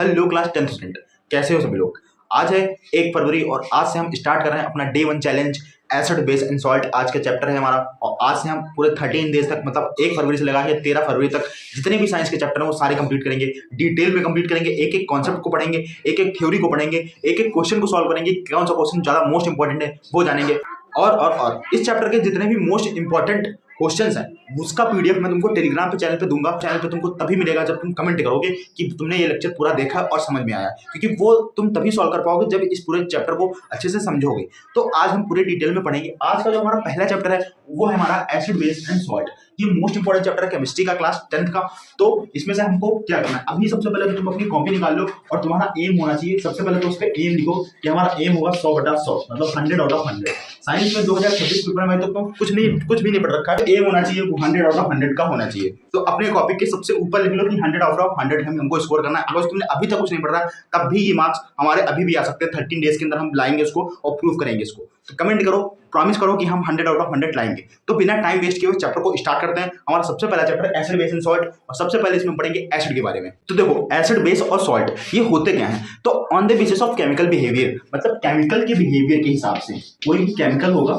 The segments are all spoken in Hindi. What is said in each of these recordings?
हेलो क्लास 10th स्टूडेंट, कैसे हो सभी लोग। आज है 1 फरवरी और आज से हम स्टार्ट कर रहे हैं अपना day 1 challenge acid base and salt. आज का चैप्टर है हमारा और आज से हम पूरे 13 डेज तक मतलब 1 फरवरी से लगा के 13 फरवरी तक जितने भी साइंस के चैप्टर हैं वो सारे कंप्लीट करेंगे। डिटेल में कंप्लीट करेंगे, एक एक कॉन्सेप्ट को पढ़ेंगे, एक एक थ्योरी को पढ़ेंगे, एक एक क्वेश्चन को सॉल्व करेंगे, कौन सा क्वेश्चन ज़्यादा मोस्ट इंपॉर्टेंट है वो जानेंगे। और इस चैप्टर के जितने भी मोस्ट इंपॉर्टेंट क्वेश्चंस हैं उसका पीडीएफ मैं तुमको टेलीग्राम पे चैनल पे दूंगा। चैनल पे तुमको तभी मिलेगा जब तुम कमेंट करोगे कि तुमने ये लेक्चर पूरा देखा और समझ में आया, क्योंकि वो तुम तभी सॉल्व कर पाओगे जब इस पूरे चैप्टर को अच्छे से समझोगे। तो आज हम पूरे डिटेल में पढ़ेंगे। आज का जो हमारा पहला चैप्टर है वो है हमारा एसिड बेस एंड सॉल्ट। ये मोस्ट इंपॉर्टेंट चैप्टर है केमिस्ट्री का, क्लास 10th का। तो इसमें से हमको क्या करना है, अभी सबसे पहले तो तुम अपनी कॉपी निकाल लो और तुम्हारा एम होना चाहिए। सबसे पहले तो उस पर एम लिखो कि हमारा एम होगा 100/100 मतलब 100/100। साइंस में 2026 पेपर में तो कुछ भी नहीं पढ़ रखा है। एम होना चाहिए 100/100 का होना चाहिए। तो अपने कॉपी के सबसे ऊपर लिख लो कि 100/100 हमको स्कोर करना है। अगर तुमने अभी तक कुछ नहीं पढ़ रहा तब भी ये मार्क्स हमारे अभी भी आ सकते हैं। 13 डेज के अंदर हम लाएंगे इसको और प्रूव करेंगे इसको। तो कमेंट करो, प्रॉमिस करो कि हम 100/100 लाएंगे। तो बिना टाइम वेस्ट किए चैप्टर को स्टार्ट करते हैं। हमारा सबसे पहला chapter acid base and salt और सबसे पहले इसमें पढ़ेंगे एसिड के बारे में। तो देखो एसिड बेस और सॉल्ट ये होते क्या हैं। तो on the basis of chemical behaviour मतलब केमिकल के बिहेवियर के हिसाब से कोई भी केमिकल होगा,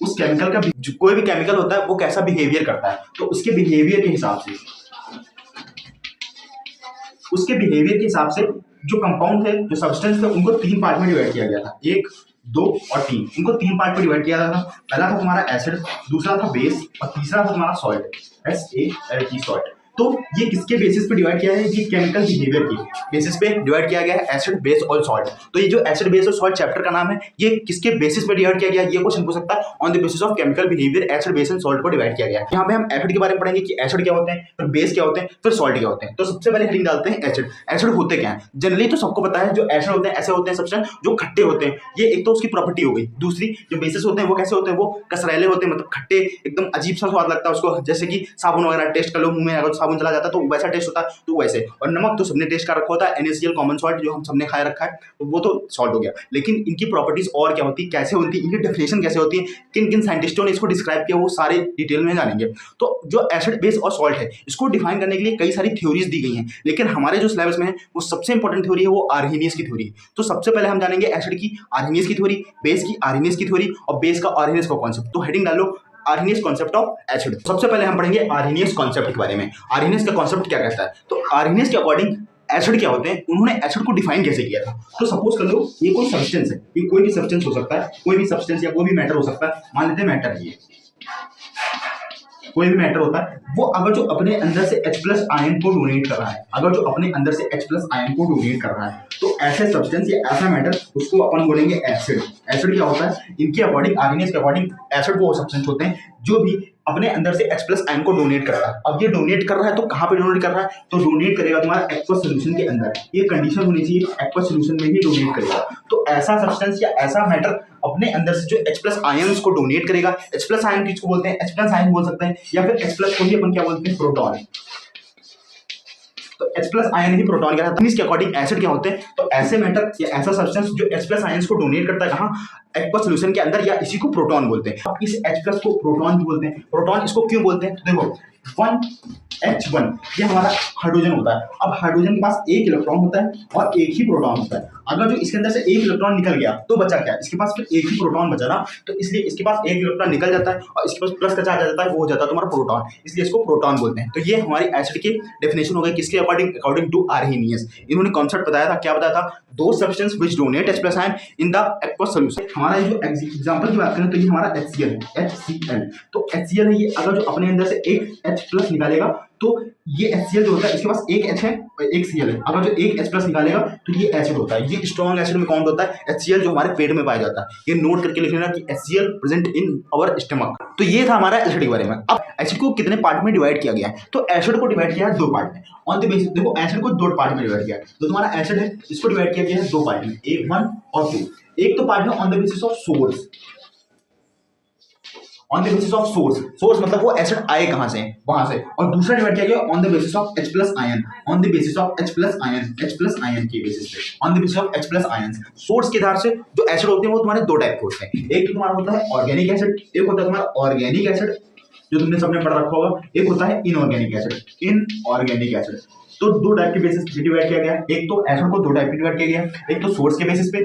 उस केमिकल का कोई भी केमिकल होता है वो कैसा बिहेवियर करता है, तो उसके बिहेवियर के हिसाब से जो कंपाउंड थे, जो सब्सटेंस थे, उनको 3 पार्ट में डिवाइड किया गया था। 1, 2 और 3, इनको 3 पार्ट में डिवाइड किया गया था। पहला था तुम्हारा एसिड, दूसरा था बेस और तीसरा था तुम्हारा सॉल्ट, SALT सॉल्ट। तो ये किसके बेसिस पे डिवाइड किया है, ये केमिकल बिहेवियर की बेसिस पे डिवाइड किया गया है एसिड बेस और सॉल्ट। तो ये जो एसिड बेस और सॉल्ट चैप्टर का नाम है, ये किसके बेसिस पे डिवाइड किया गया, ये क्वेश्चन पूछ सकता है। On the basis of chemical behaviour acid base and salt को डिवाइड किया गया है। यहाँ पे हम एसिड के बारे में पढ़ेंगे कि एसिड क्या होते हैं, फिर बेस क्या होते हैं, फिर सॉल्ट क्या होते हैं। तो सबसे पहले हेडिंग डालते हैं एसिड। एसिड होते क्या है, जनरली तो सबको पता है जो एसिड होते हैं ऐसे होते हैं सब्सटेंस जो खट्टे होते हैं। ये एक तो उसकी प्रॉपर्टी हो गई। दूसरी जो बेसिस होते हैं वो कैसे होते हैं, वो कसरैले होते हैं मतलब खट्टे, एकदम अजीब सा स्वाद लगता है उसको। जैसे कि साबुन वगैरह टेस्ट कर लो, मुंह में अगर साबुन चला जाता है तो वैसा टेस्ट होता है, तो वैसे। और नमक तो सबने टेस्ट कर रखा होता है, NaCl कॉमन सॉल्ट जो हम सबने खाया रखा है, तो वो तो सॉल्ट हो गया। लेकिन इनकी प्रॉपर्टीज और क्या होती है, कैसे होती है, इनकी डेफिनेशन कैसे होती है, किन किन साइंटिस्टों ने इसको डिस्क्राइब किया, वो सारे डिटेल में जानेंगे। तो जो एसिड बेस और सॉल्ट है इसको डिफाइन करने के लिए कई सारी थ्योरीज दी गई हैं, लेकिन हमारे जो सिलेबस में है वो सबसे इंपॉर्टेंट थ्योरी है वो आर्हेनियस की थ्योरी। तो सबसे पहले हम जानेंगे एसिड की आर्हेनियस की थ्योरी, बेस की आर्हेनियस की थ्योरी और बेस का आर्हेनियस का कॉन्सेप्ट। तो हेडिंग डालो आर्हेनियस कॉन्सेप्ट ऑफ एसिड। सबसे पहले हम पढ़ेंगे आर्हेनियस कॉन्सेप्ट के बारे में। आर्हेनियस का कॉन्सेप्ट क्या कहता है, तो आर्हेनियस के अकॉर्डिंग एसिड क्या होते हैं, उन्होंने एसिड को डिफाइन कैसे किया था। तो सपोज कर लो ये कोई सब्सटेंस है, ये कोई भी सब्सटेंस हो सकता है, कोई भी सब्सटेंस या कोई भी मैटर हो सकता है। मान लेते हैं मैटर है, ये कोई भी मैटर होता है, वो अगर जो अपने अंदर से H+ आयन को डोनेट कर रहा है, अगर जो अपने अंदर से H+ आयन को डोनेट कर रहा है, तो ऐसे सब्सटेंस या ऐसा मैटर उसको अपन बोलेंगे एसिड। एसिड क्या होता है, इनके अकॉर्डिंग आर्हेनियस के अकॉर्डिंग एसिड वो सब्सटेंस होते हैं जो भी अपने अंदर से H+ आयन को डोनेट कर रहा है। अब ये डोनेट कर रहा है तो कहाँ पे डोनेट कर रहा है, तो डोनेट करेगा तुम्हारा एक्वस सॉल्यूशन के अंदर। ये कंडीशन होनी चाहिए, एक्वस सॉल्यूशन में ही डोनेट करेगा। तो ऐसा सब्सटेंस या ऐसा मैटर अपने अंदर से जो H+ आयंस को डोनेट करेगा। H+ आयन किसको बोलते हैं, H+ आयन बोल सकते हैं, या फिर H+ को ही अपन क्या बोलते हैं, प्रोटॉन। तो H+ आयन ही प्रोटॉन कहलाता है। इसके अकॉर्डिंग एसिड क्या होते हैं, तो ऐसे मैटर या ऐसा सब्सटेंस जो H+ आयंस को डोनेट करता है कहाँ, एक्वस सॉल्यूशन के अंदर, या इसी को प्रोटॉन बोलते हैं। अब इस H+ को प्रोटॉन क्यों बोलते हैं, प्रोटॉन इसको क्यों बोलते हैं, तो देखो 1H1 ये हमारा हाइड्रोजन होता है। अब हाइड्रोजन के पास एक इलेक्ट्रॉन होता है और एक ही प्रोटॉन होता है। अगर जो इसके अंदर से एक इलेक्ट्रॉन निकल गया तो बचा क्या, इसके पास फिर एक ही प्रोटॉन बचा ना, तो इसलिए इसके पास एक इलेक्ट्रॉन निकल जाता है और इसके पास प्लस का चार्ज आ जाता है, वो हो जाता है तुम्हारा प्रोटॉन, इसलिए इसको प्रोटॉन बोलते हैं। तो ये हमारी एसिड की डेफिनेशन हो गई, किसके अकॉर्डिंग, अकॉर्डिंग टू आर्हेनियस। इन्होंने कॉन्सेप्ट बताया था, क्या बताया था, दो substance which donate H+ ion in the aqueous solution. हमारा जो एग्जांपल की बात करें तो ये हमारा HCl। तो HCl है ये, अगर जो अपने अंदर से एक H+ निकालेगा तो ये HCl जो होता है इसके पास एक H है और एक Cl है। अगर जो एक H+ निकालेगा तो ये एसिड होता है। ये स्ट्रॉन्ग एसिड में काउंट होता है HCl जो हमारे पेट में पाया जाता है। ये नोट करके लिख लेना कि HCl present in our stomach. तो ये था हमारा एसिड के बारे में। अब एसिड को कितने पार्ट में डिवाइड किया गया है, तो एसिड को डिवाइड किया है 2 पार्ट में। ऑन द बेसिस देखो एसिड को 2 पार्ट में डिवाइड किया है। तो तुम्हारा एसिड है इसको डिवाइड किया गया है 2 पार्ट में, 1 और 2। एक तो पार्ट है on the basis of source, on the basis of source, source मतलब वो एसिड आए कहां से, वहां से। और दूसरा डिवाइड किया गया on the basis of H+ ion, on the basis of H+ ion, H+ ion के बेसिस पे, on the basis of H+ ions. Source के आधार से जो एसिड होते हैं वो तुम्हारे 2 टाइप के होते हैं। एक तो तुम्हारा होता है ऑर्गेनिक एसिड, एक होता है तुम्हारा ऑर्गेनिक एसिड जो तुमने सबने पढ़ रखा होगा, एक होता है इनऑर्गेनिक एसिड, इनऑर्गेनिक एसिड। तो दो टाइप के बेसिस पे डिवाइड किया गया है। एक तो एसिड को दो टाइप में डिवाइड किया गया है, एक तो सोर्स के बेसिस पे,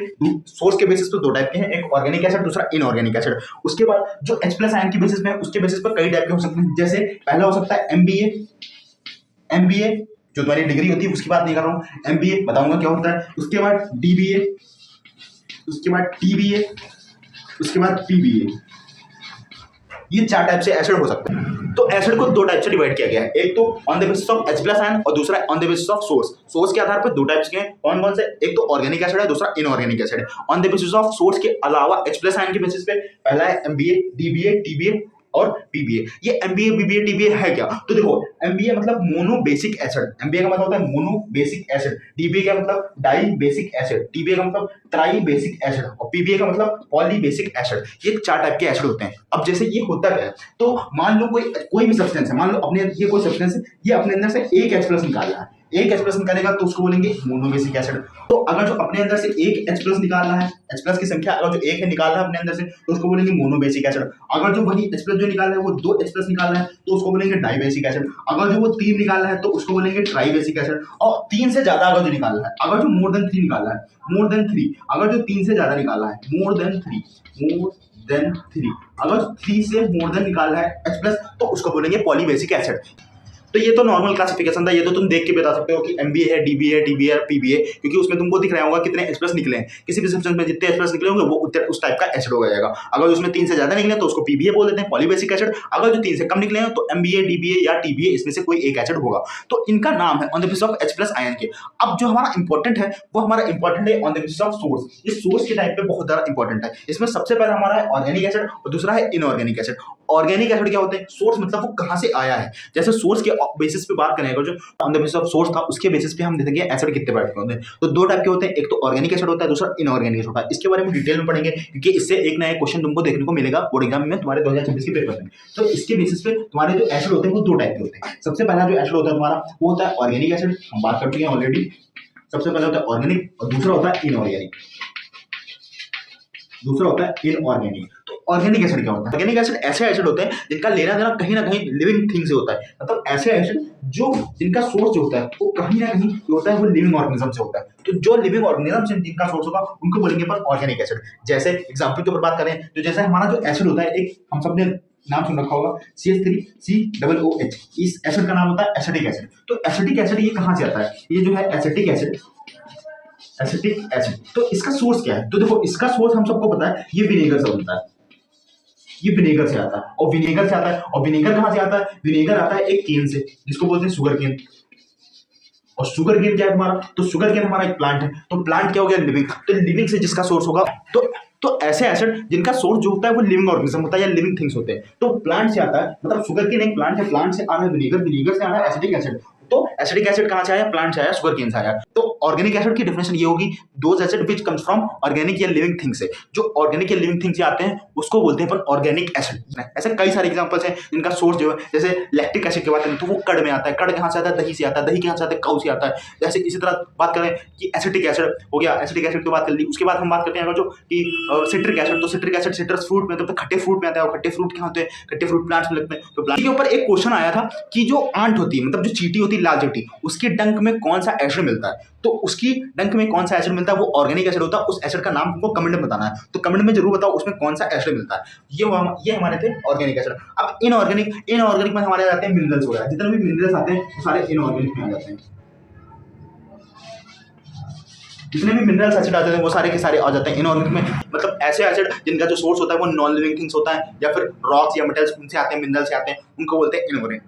सोर्स के बेसिस पे दो टाइप के हैं, एक ऑर्गेनिक एसिड, दूसरा इनऑर्गेनिक एसिड। उसके बाद जो H प्लस आयन के बेसिस पे, उसके बेसिस पर कई टाइप के हो सकते हैं। जैसे पहला हो सकता है एमबीए जो तुम्हारी डिग्री होती है उसकी बात नहीं कर रहा हूँ, एमबीए बताऊंगा क्या होता है। उसके बाद डीबीए, उसके बाद टीबीए, उसके बाद पीबीए। ये चार टाइप से एसिड हो सकते हैं। तो एसिड को दो टाइप से डिवाइड किया गया है, एक तो on the basis of H plus ion और दूसरा on the basis of source. Source के आधार पर दो टाइप्स के हैं, कौन कौन से, एक तो ऑर्गेनिक एसिड है, दूसरा इनऑर्गेनिक एसिड है। On the basis of source के अलावा H प्लस आयन के बेसिस पे पहला है एमबीए, डीबीए, टीबीए और पीबीए। ये एमबीए बीबीए टीबीए है क्या, तो देखो एमबीए मतलब मोनो बेसिक एसिड, एमबीए का मतलब होता है मोनो बेसिक एसिड, डीबीए का मतलब डाई बेसिक एसिड, टीबीए का मतलब ट्राई बेसिक एसिड और पीबीए का मतलब पॉली बेसिक एसिड। ये चार टाइप के एसिड होते हैं। अब जैसे ये होता क्या है, तो मान लो कोई भी सब्सटेंस है, मान लो अपने ये कोई सब्सटेंस है, ये अपने अंदर से एक H प्लस निकाल रहा है, एक H प्लस निकालेगा तो उसको बोलेंगे मोनोबेसिक एसिड। तो अगर जो अपने अंदर से एक H प्लस निकाल रहा है, H प्लस की संख्या अगर जो एक है निकाल रहा है अपने अंदर से, तो उसको बोलेंगे मोनोबेसिक एसिड। अगर जो वही H प्लस जो निकाल रहा है वो दो H प्लस निकाल रहा है तो उसको बोलेंगे डाइबेसिक एसिड। अगर जो वो तीन निकाल रहा है तो उसको बोलेंगे ट्राइबेसिक एसिड। और तीन से ज्यादा अगर जो निकाल रहा है, अगर जो मोर देन थ्री निकाल रहा है, मोर देन थ्री, अगर जो तीन से ज्यादा निकाल रहा है, मोर देन थ्री, अगर थ्री से मोर देन निकाल रहा है H प्लस तो उसको बोलेंगे पॉलीबेसिक एसिड। तो ये तो नॉर्मल क्लासिफिकेशन था, ये तो तुम देख के बता सकते हो कि एमबीए है, डीबीए है, टीबीए है, पीबीए, क्योंकि उसमें तुमको दिख रहा होगा कितने H प्लस निकले हैं। किसी भी सब्सटेंस में जितने H प्लस निकले होंगे वो उस टाइप का एसिड हो जाएगा। अगर उसमें तीन से ज्यादा निकले तो उसको पीबीए बोल देते हैं, पॉलीबेसिक एसिड। अगर जो तीन से कम निकले हैं तो एमबीए, डीबीए या टीबीए, इसमें से कोई एक एसिड होगा। तो इनका नाम है on the basis of H plus ion के। अब जो हमारा इंपॉर्टेंट है वो हमारा इंपॉर्टेंट है on the basis of source. ये सोर्स के टाइप पे बहुत ज्यादा इंपॉर्टेंट है। इसमें सबसे पहला हमारा है ऑर्गेनिक एसिड और दूसरा है इनऑर्गेनिक एसिड। ऑर्गेनिक एसिड क्या होते हैं, सोर्स मतलब वो कहां से आया है। जैसे सोर्स के बेसिस पे बात करें, जो on the basis of source था उसके बेसिस पे हम देखेंगे एसिड कितने टाइप के होते हैं। तो दो टाइप के होते हैं, एक तो ऑर्गेनिक एसिड होता है, दूसरा इनऑर्गेनिक एसिड होता है। इसके बारे में डिटेल में पढ़ेंगे क्योंकि इससे एक नया क्वेश्चन तुमको देखने को मिलेगा बोर्ड एग्जाम में तुम्हारे 2026 के पेपर में। तो इसके बेसिस पे तुम्हारे जो एसिड होते हैं वो दो टाइप के होते हैं। सबसे पहला जो एसिड होता है तुम्हारा वो होता है ऑर्गेनिक एसिड, हम बात कर चुके हैं ऑलरेडी। सबसे पहला होता है ऑर्गेनिक और दूसरा होता है इनऑर्गेनिक, दूसरा होता है इनऑर्गेनिक। तो ऑर्गेनिक एसिड क्या होता है, ऑर्गेनिक एसिड ऐसे एसिड होते हैं जिनका लेना देना कहीं ना कहीं लिविंग थिंग से होता है। मतलब ऐसे एसिड जो जिनका सोर्स जो होता है वो कहीं ना कहीं जो होता है वो लिविंग ऑर्गेनिज्म से होता है। तो जो लिविंग ऑर्गेनिज्म से जिनका सोर्स होगा उनको बोलेंगे पर ऑर्गेनिक एसिड। जैसे एग्जाम्पल के ऊपर बात करें तो जैसे हमारा जो एसिड होता है, एक हम सबने नाम सुन रखा होगा CH3COOH, इस एसिड का नाम होता है एसिटिक एसिड। तो एसिटिक एसिड ये कहां से आता है, ये जो है एसिटिक एसिड, एसिटिक एसिड, तो इसका सोर्स क्या है। तो देखो इसका सोर्स हम सबको पता है, ये विनेगर से बनता है, ये विनेगर से आता है। और विनेगर से आता है, और विनेगर कहां से आता है, विनेगर आता है एक केन से जिसको बोलते हैं शुगर केन। और शुगर केन क्या है हमारा, तो शुगर केन हमारा एक प्लांट है। तो प्लांट क्या हो गया, लिविंग। तो लिविंग से जिसका सोर्स होगा, तो ऐसे एसिड जिनका सोर्स जो होता है वो लिविंग ऑर्गेनिज्म होता है या लिविंग थिंग्स होते हैं। तो प्लांट से आता है, मतलब शुगर केन एक प्लांट है, प्लांट से आ रहा है विनेगर, विनेगर से आ रहा है एसिटिक एसिड। तो एसिडिक एसिड कहां से आया, प्लांट से आया, शुगर केन से आया। तो ऑर्गेनिक एसिड की डेफिनेशन ये होगी, those acid which comes from organic या लिविंग थिंग से। जो ऑर्गेनिक या लिविंग थिंग से आते हैं उसको बोलते हैं ऑर्गेनिक एसिड। ऐसे कई सारे एग्जांपल्स हैं जिनका सोर्स जो है, जैसे लैक्टिक एसिड की बात करें तो वो कर्ड में आता है। कर्ड कहां से आता है, दही से आता है। दही कहां से आता है, काऊ से आता है। जैसे इसी तरह बात करें कि एसिटिक एसिड हो गया, एसिटिक एसिड की बात कर ली। उसके बाद हम बात करते हैं अगर जो कि सिट्रिक एसिड, तो सिट्रिक एसिड सिट्रस फ्रूट में, तो खट्टे फ्रूट में आता है। और खट्टे फ्रूट क्या होते हैं, खट्टे फ्रूट प्लांट्स में लगते हैं। तो प्लांट के ऊपर एक क्वेश्चन आया था कि जो आंट होती है, मतलब जो चींटी होती है, लाल चींटी, उसके डंक में कौन सा एसिड मिलता है। तो उसकी डंक में कौन सा एसिड मिलता है, वो ऑर्गेनिक एसिड होता है। उस एसिड का नाम तुमको कमेंट में बताना है, तो कमेंट में जरूर बताओ उसमें कौन सा एसिड मिलता है। ये हमारे थे ऑर्गेनिक एसिड। अब इनऑर्गेनिक में हमारे आते हैं मिनरल्स वगैरह। जितने भी मिनरल्स आते हैं वो सारे इनऑर्गेनिक में आ जाते हैं। जितने भी मिनरल्स एसिड आते हैं वो सारे के सारे आ जाते हैं इनऑर्गेनिक में। मतलब ऐसे एसिड जिनका जो सोर्स होता है वो नॉन लिविंग थिंग्स होता है, या फिर रॉक्स या मेटल्स उनसे आते हैं, मिनरल से आते हैं, उनको बोलते हैं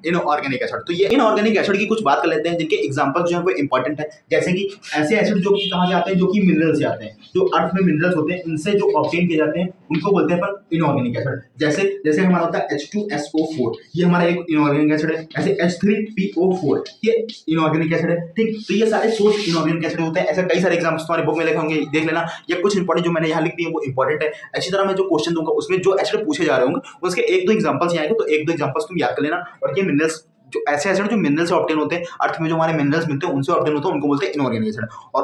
इनऑर्गेनिक एसिड। तो ये इनऑर्गेनिक एसिड की कुछ बात कर लेते हैं जिनके एग्जांपल्स जो है वो इंपॉर्टेंट है। जैसे कि ऐसे एसिड जो कि कहां से आते हैं, जो कि मिनरल से आते हैं, जो अर्थ में मिनरल्स होते हैं इनसे जो ऑब्टेन किए जाते हैं उनको बोलते हैं पर इनऑर्गेनिक एसिड। जैसे जैसे हमारा होता है H2SO4, ये हमारा एक इनऑर्गेनिक एसिड है। ऐसे H3PO4 ये इनऑर्गेनिक एसिड है। ठीक, तो ये सारे सोर्स इनऑर्गेनिक एसिड होते हैं। ऐसे कई सारे एग्जांपल्स तुम्हारे बुक में लिखे होंगे, देख लेना। ये कुछ इंपॉर्टेंट जो मैंने यहाँ लिख दिए वो इंपॉर्टेंट है। इसी तरह मैं जो क्वेश्चन दूंगा उसमें जो एसिड पूछे जा रहे होंगे उसके एक दो एग्जांपल्स आएंगे, तो एक दो एग्जांपल्स तुम याद कर लेना। और ये मिनरल्स जो ऐसे एसिड जो मिनरल से ऑब्टेन होते हैं, अर्थ में जो हमारे मिनरल्स मिलते हैं उनसे ऑब्टेन होते हैं, उनको बोलते हैं इनऑर्गेनिक एसिड। और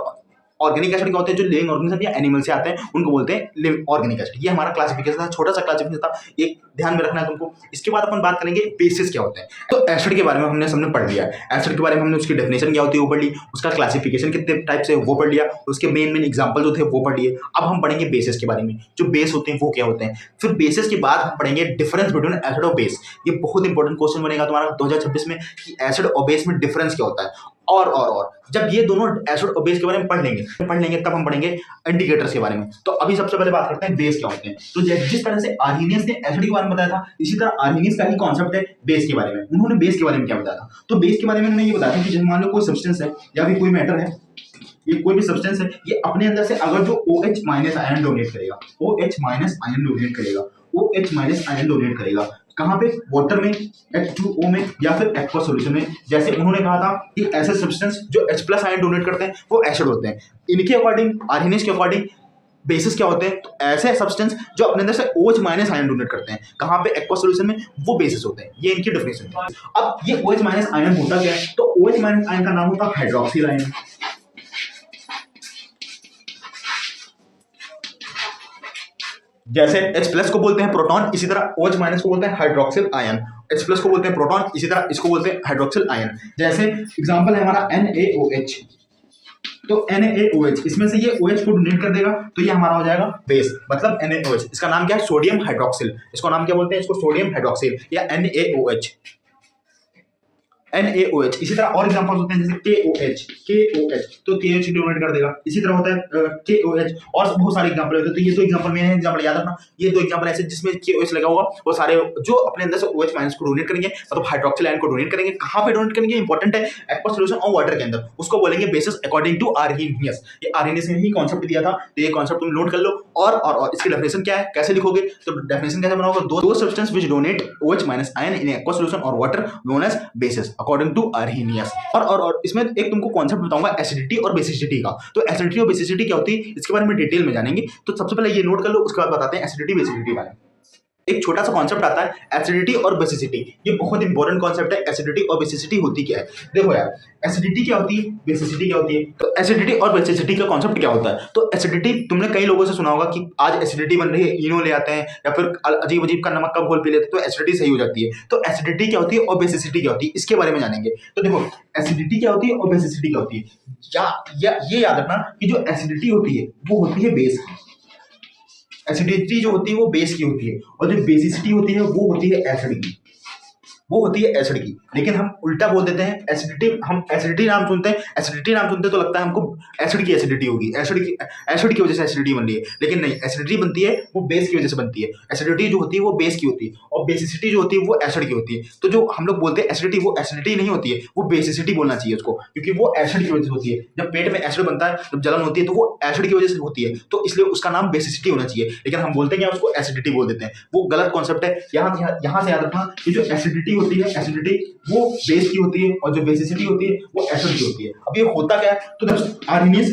ऑर्गेनिक एसिड क्या होते हैं, जो लिविंग ऑर्गेनिज्म या एनिमल से आते हैं उनको बोलते हैं लिविंग ऑर्गेनिक एसिड। ये हमारा क्लासिफिकेशन था, छोटा सा क्लासिफिकेशन था, एक ध्यान में रखना है तुमको। इसके बाद अपन बात करेंगे बेसिस क्या होते हैं। तो एसिड के बारे में हमने सबने पढ़ लिया, एसिड के बारे में हमने उसकी डेफिनेशन क्या होती है वो पढ़ ली, उसका क्लासिफिकेशन कितने टाइप से वो पढ़ लिया, उसके मेन एग्जाम्पल जो थे वो पढ़ लिए। अब हम पढ़ेंगे बेसिस के बारे में, जो बेस होते हैं वो क्या होते हैं। फिर बेसिस के बाद हम पढ़ेंगे डिफरेंस बिटवीन एसिड और बेस। ये बहुत इंपॉर्टेंट क्वेश्चन बनेगा तुम्हारा 2026 में कि एसिड और बेस में डिफरेंस क्या होता है। और जब ये दोनों एसिड और बेस के बारे में पढ़ लेंगे तब हम पढ़ेंगे इंडिकेटर्स के बारे में। तो अभी सबसे पहले बात करते हैं बेस क्या होते हैं। तो जिस तरह से आर्हेनियस ने एसिड के बारे में बताया था, इसी तरह आर्हेनियस का ही कॉन्सेप्ट है बेस के बारे में। उन्होंने बेस के बारे में क्या बताया था, तो बेस के बारे में उन्होंने ये बताया था कि जब मान लो कोई सब्सटेंस है या फिर कोई मैटर है, ये कोई भी सब्सटेंस है, ये अपने अंदर से अगर जो OH माइनस आयन डोनेट करेगा, OH माइनस आयन डोनेट करेगा, OH माइनस आयन डोनेट करेगा कहाँ पे, वाटर में, H2O में या फिर एक्वा सॉल्यूशन में। जैसे उन्होंने कहा था कि ऐसे सब्सटेंस जो H प्लस आयन डोनेट करते हैं वो एसिड होते हैं। इनके अकॉर्डिंग, आर्हेनियस के अकॉर्डिंग बेसिस क्या होते हैं, तो ऐसे सब्सटेंस जो अपने अंदर से OH माइनस आयन डोनेट करते हैं कहाँ पे, एक्वा सॉल्यूशन में, वो बेसिस होते हैं। ये इनकी डेफिनेशन है। अब ये OH माइनस आयन होता क्या है, तो OH माइनस आयन का नाम होता है हाइड्रोक्सिल आयन। जैसे H प्लस को बोलते हैं प्रोटॉन, इसी तरह OH माइनस को बोलते हैं हाइड्रोक्सिल आयन। H प्लस को बोलते हैं प्रोटॉन, इसी तरह इसको बोलते हैं हाइड्रोक्सिल आयन। जैसे एग्जांपल है हमारा NaOH, तो NaOH इसमें से ये OH को डोनेट कर देगा तो ये हमारा हो जाएगा बेस, मतलब NaOH। इसका नाम क्या है, सोडियम हाइड्रोक्सिल। इसको नाम क्या बोलते हैं, इसको सोडियम हाइड्रोक्सिल या NaOH। NaOH इसी तरह और एग्जांपल होते हैं जैसे KOH तो KOH डोनेट कर देगा। इसी तरह होता है KOH और बहुत सारे एग्जांपल होते हैं। तो ये दो एग्जांपल मेन है, एग्जांपल याद रखना। ये दो एग्जांपल ऐसे जिसमें KOH लगा होगा, वो सारे जो अपने अंदर से OH माइनस को डोनेट करेंगे, मतलब हाइड्रोक्सिल आयन को डोनेट करेंगे। कहां पे डोनेट करेंगे, इंपॉर्टेंट है, एक्वा सॉल्यूशन और वाटर के अंदर। उसको बोलेंगे बेसिस अकॉर्डिंग टू आर्हेनियस। ये आर्हेनियस ने ही कॉन्सेप्ट दिया था, तो ये कॉन्सेप्ट तुम नोट कर लो। और इसकी डेफिनेशन क्या है, कैसे लिखोगे, तो डेफिनेशन कैसे बनाओगे, दो substance which donate OH minus ion in aqua solution और water known as basis according to Arrhenius. और इसमें एक तुमको कॉन्सेप्ट बताऊंगा एसिडिटी और बेसिसिटी का। तो एसिडिटी और बेसिसिटी क्या होती है, इसके बारे में डिटेल में जानेंगे। तो सबसे पहले ये नोट कर लो, उसके बाद बताते हैं एसिडिटी बेसिसिटी बारे में। एक छोटा सा कॉन्सेप्ट आता है एसिडिटी और बेसिसिटी। ये बहुत इंपॉर्टेंट कॉन्सेप्ट है। एसिडिटी और बेसिसिटी होती क्या है, देखो यार, एसिडिटी क्या होती है, बेसिसिटी क्या होती है। तो एसिडिटी और बेसिसिटी का कॉन्सेप्ट क्या होता है, तो एसिडिटी तुमने कई लोगों से सुना होगा कि आज एसिडिटी बन रही है, इनो ले आते हैं या फिर अजीब अजीब का नमक का घोल पी लेते हैं तो एसिडिटी सही हो जाती है। तो एसिडिटी क्या होती है और बेसिसिटी क्या होती है, इसके बारे में जानेंगे। तो देखो, एसिडिटी क्या होती है और बेसिसिटी क्या होती है, या ये याद रखना कि जो एसिडिटी होती है वो होती है बेस की, एसिडिटी जो होती है वो बेस की होती है, और जो बेसिसिटी होती है वो होती है एसिड की, वो होती है एसिड की। लेकिन हम उल्टा बोल देते हैं, एसिडिटी, हम एसिडिटी नाम सुनते हैं, एसिडिटी नाम सुनते हैं तो लगता है हमको एसिड की एसिडिटी होगी, एसिड की वजह से एसिडिटी बन रही है। लेकिन नहीं, एसिडिटी बनती है वो बेस की वजह से बनती है। एसिडिटी जो होती है वो बेस की होती है और बेसिसिटी जो होती है वो एसिड की होती है। तो जो हम लोग बोलते हैं एसिडिटी, वो एसिडिटी नहीं होती है, वो बेसिसिटी बोलना चाहिए उसको, क्योंकि वो एसिड की वजह से होती है। जब पेट में एसिड बनता है, जब जलन होती है, तो वो एसिड की वजह से होती है, तो इसलिए उसका नाम बेसिसिटी होना चाहिए। लेकिन हम बोलते हैं क्या, उसको एसिडिटी बोल देते हैं, वो गलत कॉन्सेप्ट है। यहाँ से याद रखना कि जो एसिडिटी होती है, एसिडिटी वो बेस की होती है और जो बेसिसिटी होती है वो एसिड की होती है। अब ये होता क्या है, तो आर्हेनियस,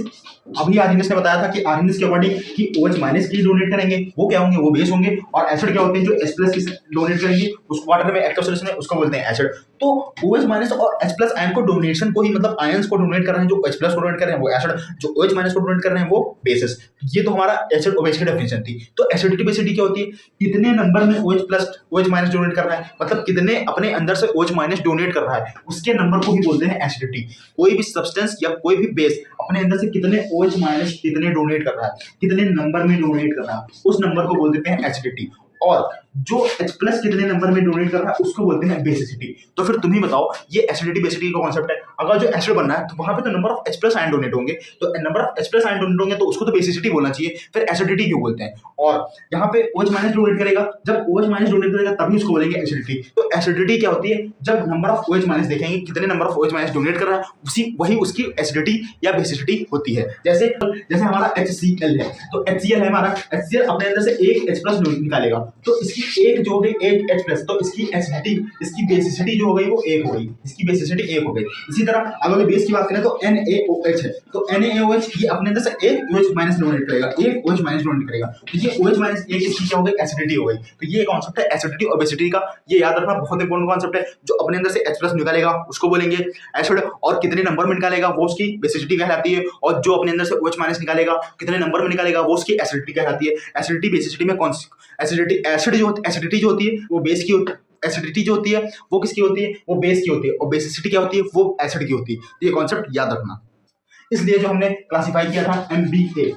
अभी आर्हेनियस ने बताया था कि आर्हेनियस के अकॉर्डिंग कि OH माइनस की डोनेट करेंगे वो क्या होंगे, वो बेस होंगे। और एसिड क्या होते हैं, जो H प्लस की डोनेट करेंगे उस वाटर में एक्वा सॉल्यूशन है उसको बोलते हैं एसिड। तो OH माइनस और H प्लस आयन को डोनेशन को ही, मतलब आयंस को डोनेट कर रहे हैं, जो H प्लस को डोनेट कर रहे हैं वो एसिड, जो OH माइनस को डोनेट कर रहे हैं वो बेसिस। ये तो हमारा एसिड और बेस की डेफिनेशन थी। तो एसिडिटी बेसिसिटी क्या होती है, कितने नंबर में OH plus OH minus donate कर रहा है, मतलब कितने अपने अंदर से OH माइनस डोनेट कर रहा है, उसके नंबर को ही बोलते हैं एसिडिटी। कोई भी सब्सटेंस या कोई भी बेस अपने अंदर से कितने OH माइनस कितने डोनेट कर रहा है, कितने नंबर में डोनेट कर रहा है, उस नंबर को बोल देते हैं एसिडिटी। और जो H प्लस कितने नंबर में डोनेट कर रहा है उसको बोलते हैं बेसिसिटी। तो फिर तुम ही बताओ, ये एसिडिटी बेसिसिटी का कॉन्सेप्ट है। अगर जो एसिड बनना है तो वहां पे तो number of H plus ion donate होंगे, तो number of H plus ion donate होंगे तो उसको तो बेसिसिटी बोलना चाहिए, फिर एसिडिटी क्यों बोलते हैं। और यहाँ पे OH माइनस डोनेट करेगा, जब OH माइनस डोनेट करेगा तभी उसको बोलेंगे एसिडिटी। तो एसिडिटी क्या होती है, जब नंबर ऑफ OH माइनस देखेंगे कितने number of OH minus donate कर रहा है, वही उसकी एसिडिटी या बेसिसिटी होती है। जैसे हमारा HCl है, तो HCl है हमारा, HCl अपने अंदर से एक H प्लस निकालेगा तो इसकी एक जो है एक H प्लस, तो इसकी एसिडिटी, इसकी बेसिसिटी जो हो गई वो एक हो गई, इसकी बेसिसिटी एक हो गई। इसी तरह अगर बेस की बात करें तो NaOH है, तो NaOH ये अपने अंदर से एक OH माइनस डोनेट करेगा, एक OH माइनस डोनेट करेगा, तो ये OH माइनस एक इसकी क्या हो गई, एसिडिटी हो गई। तो ये कॉन्सेप्ट है एसिडिटी और बेसिसिटी का, ये याद रखना बहुत इंपॉर्टेंट कॉन्सेप्ट है। जो अपने अंदर से H प्लस निकालेगा उसको बोलेंगे एसिड, और कितने नंबर में निकालेगा वो उसकी बेसिसिटी कहलाती है, और जो अपने अंदर से OH माइनस निकालेगा कितने नंबर में निकालेगा वो उसकी एसिडिटी कहलाती है। एसिडिटी बेसिसिटी में एसिडिटी एसिडिटी जो होती है वो बेस की होती है, एसिडिटी जो होती है वो किसकी होती है, वो बेस की होती है, और बेसिसिटी क्या होती है, वो एसिड की होती है। ये कॉन्सेप्ट याद रखना। इसलिए जो हमने क्लासिफाई किया था MBA,